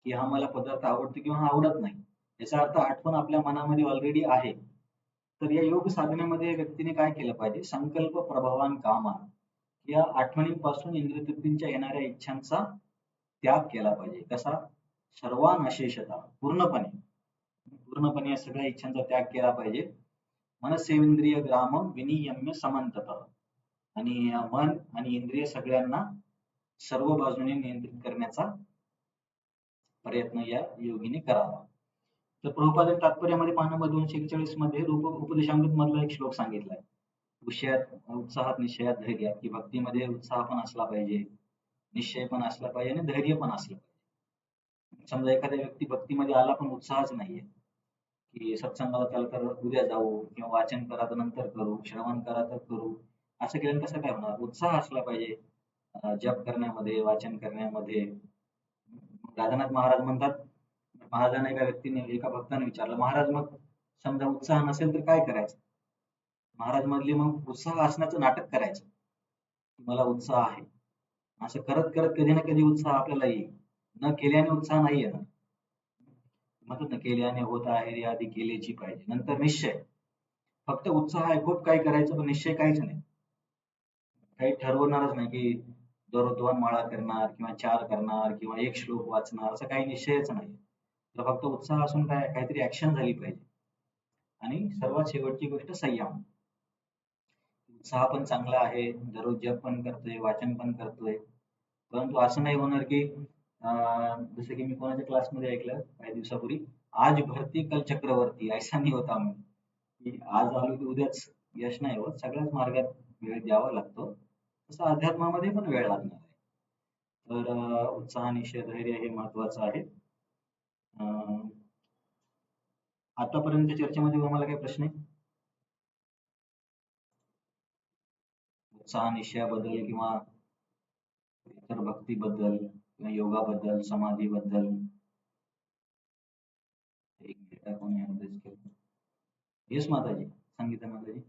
की हा मला पदार्थ आवडतो किंवा हा आवडत नाही. याचा अर्थ आठवण आपल्या मनामध्ये ऑलरेडी आहे. तर या योग साधनेमध्ये व्यक्तीने काय केलं पाहिजे, संकल्प प्रभावान कामान, या आठवणींपासून इंद्रियतृप्तींच्या येणाऱ्या इच्छांचा त्याग केला पाहिजे. कसा? सर्वान अशेषता, पूर्णपणे. पूर्णपणे या सगळ्या इच्छांचा त्याग केला पाहिजे. मनसेंद्रिय ग्रामम विनियम्य समंतत. आणि मन आणि इंद्रिय सगळ्यांना सर्व बाजूने नियंत्रित करण्याचा प्रयत्न या योगीने करावा. तर प्रभुपादांनी तात्पर्यामध्ये पान नंबर 241 मध्ये रूप उपदेशामृत मधला एक श्लोक सांगितलाय. उत्साहात निश्चयात धैर्यात, की भक्तीमध्ये उत्साह पण असला पाहिजे, निश्चय पण असला पाहिजे आणि धैर्य पण असलं पाहिजे. समजा एखाद्या व्यक्ती भक्तीमध्ये आला पण उत्साहच नाहीये, की सत्संगाला चला तर उद्या जाऊ किंवा वाचन करा तर नंतर करू, श्रवण करा तर करू, असं केल्यानं कसं काय होणार? उत्साह असला पाहिजे जप करण्यामध्ये, वाचन करण्यामध्ये. राधानाथ महाराज म्हणतात, महाराजांना एका व्यक्तीने, एका भक्ताने विचारलं, महाराज मग समजा उत्साह नसेल तर काय करायचं? महाराज मधले मग उत्साह असण्याचं नाटक करायचं, मला उत्साह आहे. असं करत करत कधी ना कधी उत्साह आपल्याला येईल. न केल्याने उत्साह नाही येणार. म्हणतात ना, केल्याने होत आहे रे आधी केलेची पाहिजे, नंतर निश्चय. फक्त उत्साह आहे, खूप काही करायचं पण निश्चय काहीच नाही. काही ठरवणारच नाही की दररोज 2 माळा करणार किंवा 4 करणार किंवा 1 श्लोक वाचणार, असं काही निश्चयच नाही. तर फक्त उत्साह असून काहीतरी ऍक्शन झाली पाहिजे. आणि सर्वात शेवटची गोष्ट संयम. उत्साह पण चांगला आहे, दररोज जप पण करतोय, वाचन पण करतोय, परंतु असं नाही होणार की जसं की मी कोणाच्या क्लासमध्ये ऐकलं काही दिवसापूर्वी, आज भरती कल चक्रवर्ती, ऐसा नाही होता आम्ही, की आज आलो की उद्याच यश नाही होत. सगळ्याच मार्गात वेळ द्यावा लागतो. तसं अध्यात्मामध्ये पण वेळ लागणार आहे. तर उत्साह, निश्चय, धैर्य हे महत्वाचं आहे. आतापर्यंत चर्चेमध्ये तुम्हाला काही प्रश्न आहे? उत्साह निश्चयाबद्दल किंवा इतर भक्तीबद्दल किंवा योगाबद्दल, समाधीबद्दल? एक मिनिट, कोणी अभ्यास केला? येस माताजी, संगीता माताजी.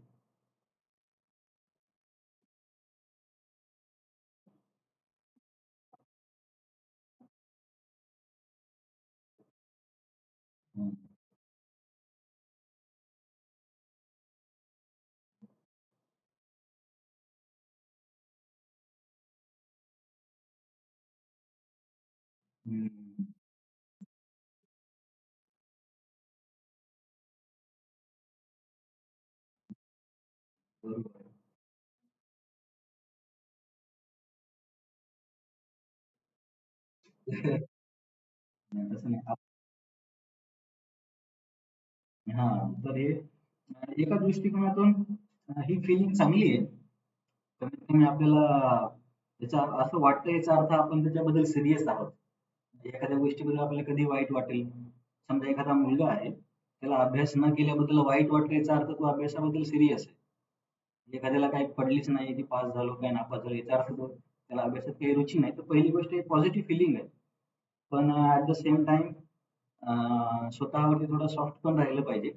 हम्म. हम्म, बरोबर आहे. नाही, तसं नाही. हा, तर हे एका दृष्टिकोनातून ही फिलिंग चांगली आहे. कमीत कमी आपल्याला याचा असं वाटतं, याचा अर्थ आपण त्याच्याबद्दल सिरियस आहोत. म्हणजे एखाद्या गोष्टीबद्दल आपल्याला कधी वाईट वाटेल, समजा एखादा मुलगा आहे, त्याला अभ्यास न केल्याबद्दल वाईट वाटतं, याचा अर्थ तो अभ्यासाबद्दल सिरियस आहे. एखाद्याला काही पडलीच नाही, की पास झालो काय नापास झालो, याचा अर्थ तो त्याला अभ्यासात काही रुची नाही. तर पहिली गोष्ट एक पॉझिटिव्ह फिलिंग आहे. पण ऍट द सेम टाइम स्वतःवरती थोडं सॉफ्ट पण राहिलं पाहिजे.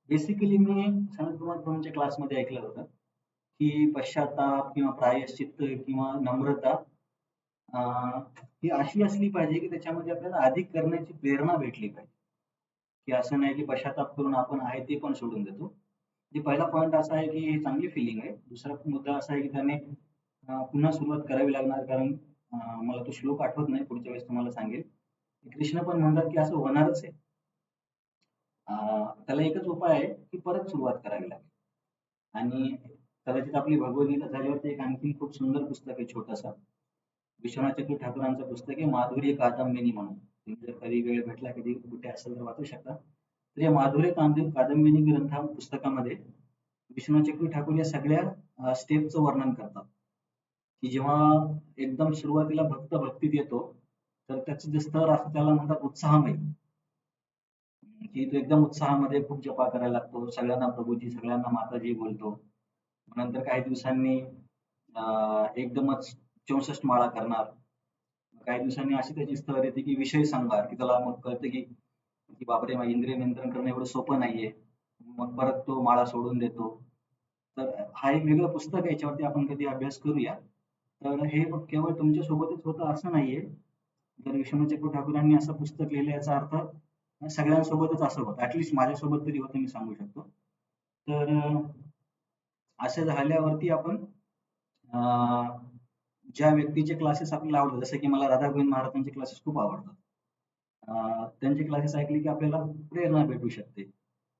बेसिकली मी सनत कुमार गुरुंच्या क्लासमध्ये ऐकलं होतं, की पश्चाताप किंवा प्रायश्चित्त किंवा नम्रता अं, ही अशी असली पाहिजे, की त्याच्यामध्ये आपल्याला अधिक करण्याची प्रेरणा भेटली पाहिजे. की असं नाही की पश्चाताप करून आपण आहे ते पण सोडून देतो. म्हणजे पहिला पॉइंट असा आहे की ही चांगली फिलिंग आहे. दुसरा मुद्दा असा आहे की त्याने पुन्हा सुरुवात करावी लागणार, कारण मला तो श्लोक आठवत नाही, पुढच्या वेळेस तुम्हाला सांगेल. कृष्ण पण म्हणतात की असं होणारच आहे. त्याला एकच उपाय आहे की परत सुरुवात करावी लागेल. आणि कदाचित आपली भगवद्गीता झाल्यावरती एक आणखी खूप सुंदर पुस्तक आहे छोटंसं, विश्वनाथ चक्रवर्ती ठाकूरांचं पुस्तक आहे माधुर्य कादंबिनी म्हणून. तुम्ही जर कधी वेळ भेटला, कधी कुठे असेल तर वाचू शकता. तर या माधुर्य कादंबिनी ग्रंथा पुस्तकामध्ये विश्वनाथ चक्रवर्ती ठाकूर या सगळ्या स्टेपचं वर्णन करतात, की जेव्हा एकदम सुरुवातीला भक्त भक्तीत येतो, तर त्याचं जे स्तर असतं त्याला म्हणतात उत्साहमय, की तो एकदम उत्साहामध्ये खूप जपा करायला लागतो, सगळ्यांना प्रभूजी सगळ्यांना माताजी बोलतो. नंतर काही दिवसांनी एकदमच 64 माळा करणार. काही दिवसांनी अशी त्याची स्तर येते की विषय संहार, की त्याला मग कळतं की की बापरे, मग इंद्रिय नियंत्रण करणं एवढं सोपं नाहीये. मग परत तो माळा सोडून देतो. तर हा एक वेगळं पुस्तक आहे, याच्यावरती आपण कधी अभ्यास करूया. तर हे केवळ तुमच्या सोबतच होतं असं नाहीये. जर विश्वनाथ चक्रवर्ती ठाकूरांनी असं पुस्तक लिहिलं याचा अर्थ सगळ्यांसोबतच असं होतं. ऍटलीस्ट माझ्यासोबत तरी होतं, मी सांगू शकतो. तर असं झाल्यावरती आपण ज्या व्यक्तीचे क्लासेस आपल्याला आवडतात, जसं की मला राधा गोविंद महाराजांचे क्लासेस खूप आवडतात. त्यांचे क्लासेस ऐकले की आपल्याला प्रेरणा भेटू शकते,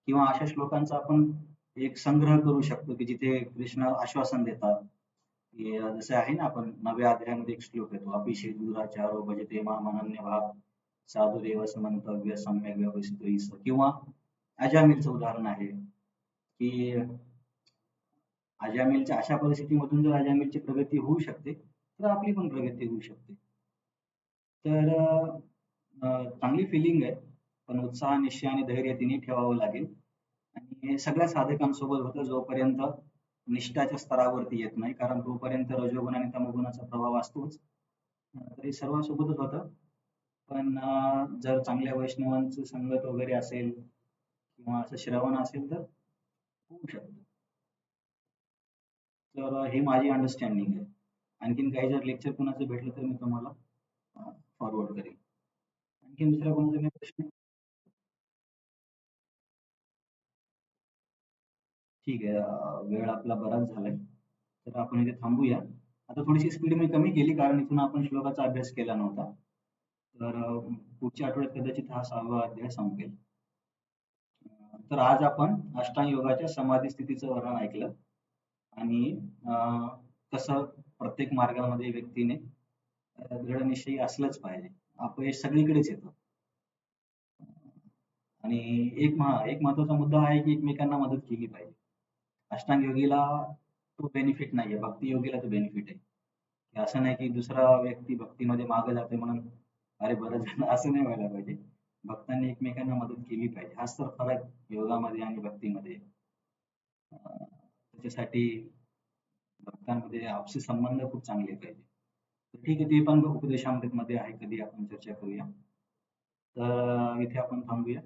किंवा अशा श्लोकांचा आपण एक संग्रह करू शकतो की जिथे कृष्ण आश्वासन देतात, की जसं आहे ना, आपण 9व्या अध्यायामध्ये एक श्लोक येतो, अपिशे दुराचारो भजते माम अनन्य भाव साधुरेव समंतव्य सम्यक व्यवस्थित, किंवा अजामिलचं उदाहरण आहे, की अजामिलच्या अशा परिस्थितीमधून जर अजामिलची प्रगती होऊ शकते, तर आपली पण प्रगती होऊ शकते. तर चांगली फिलिंग आहे, पण उत्साह, निश्चय आणि धैर्य तिन्ही ठेवावं लागेल. आणि हे सगळ्या साधकांसोबत होतं जोपर्यंत निष्ठाच्या स्तरावरती येत नाही, कारण तोपर्यंत रजोगुण आणि तमोगुणाचा प्रभाव असतोच. तर हे सर्वांसोबतच होतं. पण जर चांगल्या वैष्णवांचं संगत वगैरे असेल किंवा असं श्रवण असेल तर होऊ शकतं. तर ही माझी अंडरस्टँडिंग आहे. आणखीन काही जर लेक्चर कोणाचं भेटलं तर मी तुम्हाला फॉरवर्ड करेन. आणखीन दुसरा कोणाचा काही प्रश्न? ठीक आहे. वेळ आपला बराच झालाय, तर आपण इथे थांबूया. आता थोडीशी स्पीड मी कमी केली, कारण इथून आपण श्लोकाचा अभ्यास केला नव्हता. तर पुढच्या आठवड्यात कदाचित हा 6वा अध्याय संपेल. तर आज आपण अष्टांग योगाच्या समाधी स्थितीचं वर्णन ऐकलं, आणि अं, कसं प्रत्येक मार्गामध्ये व्यक्तीने दृढनिश्चयी असलंच पाहिजे. अपयश सगळीकडेच येतं. आणि एक महत्वाचा मुद्दा आहे की एकमेकांना मदत केली पाहिजे. अष्टांग योगीला तो बेनिफिट नाहीये, भक्ती योगीला तो बेनिफिट आहे. की असं नाही की दुसरा व्यक्ती भक्तीमध्ये मागे जातोय म्हणून अरे बरं झालं, असं नाही व्हायला पाहिजे. भक्तांनी एकमेकांना मदत केली पाहिजे. हाच तर फरक योगामध्ये आणि भक्तीमध्ये आहे. त्याच्यासाठी भक्तांमध्ये आपसी संबंध खूप चांगले पाहिजे. तर ठीक आहे, ते पण उपदेशामृतमध्ये आहे, कधी आपण चर्चा करूया. तर इथे आपण थांबूया.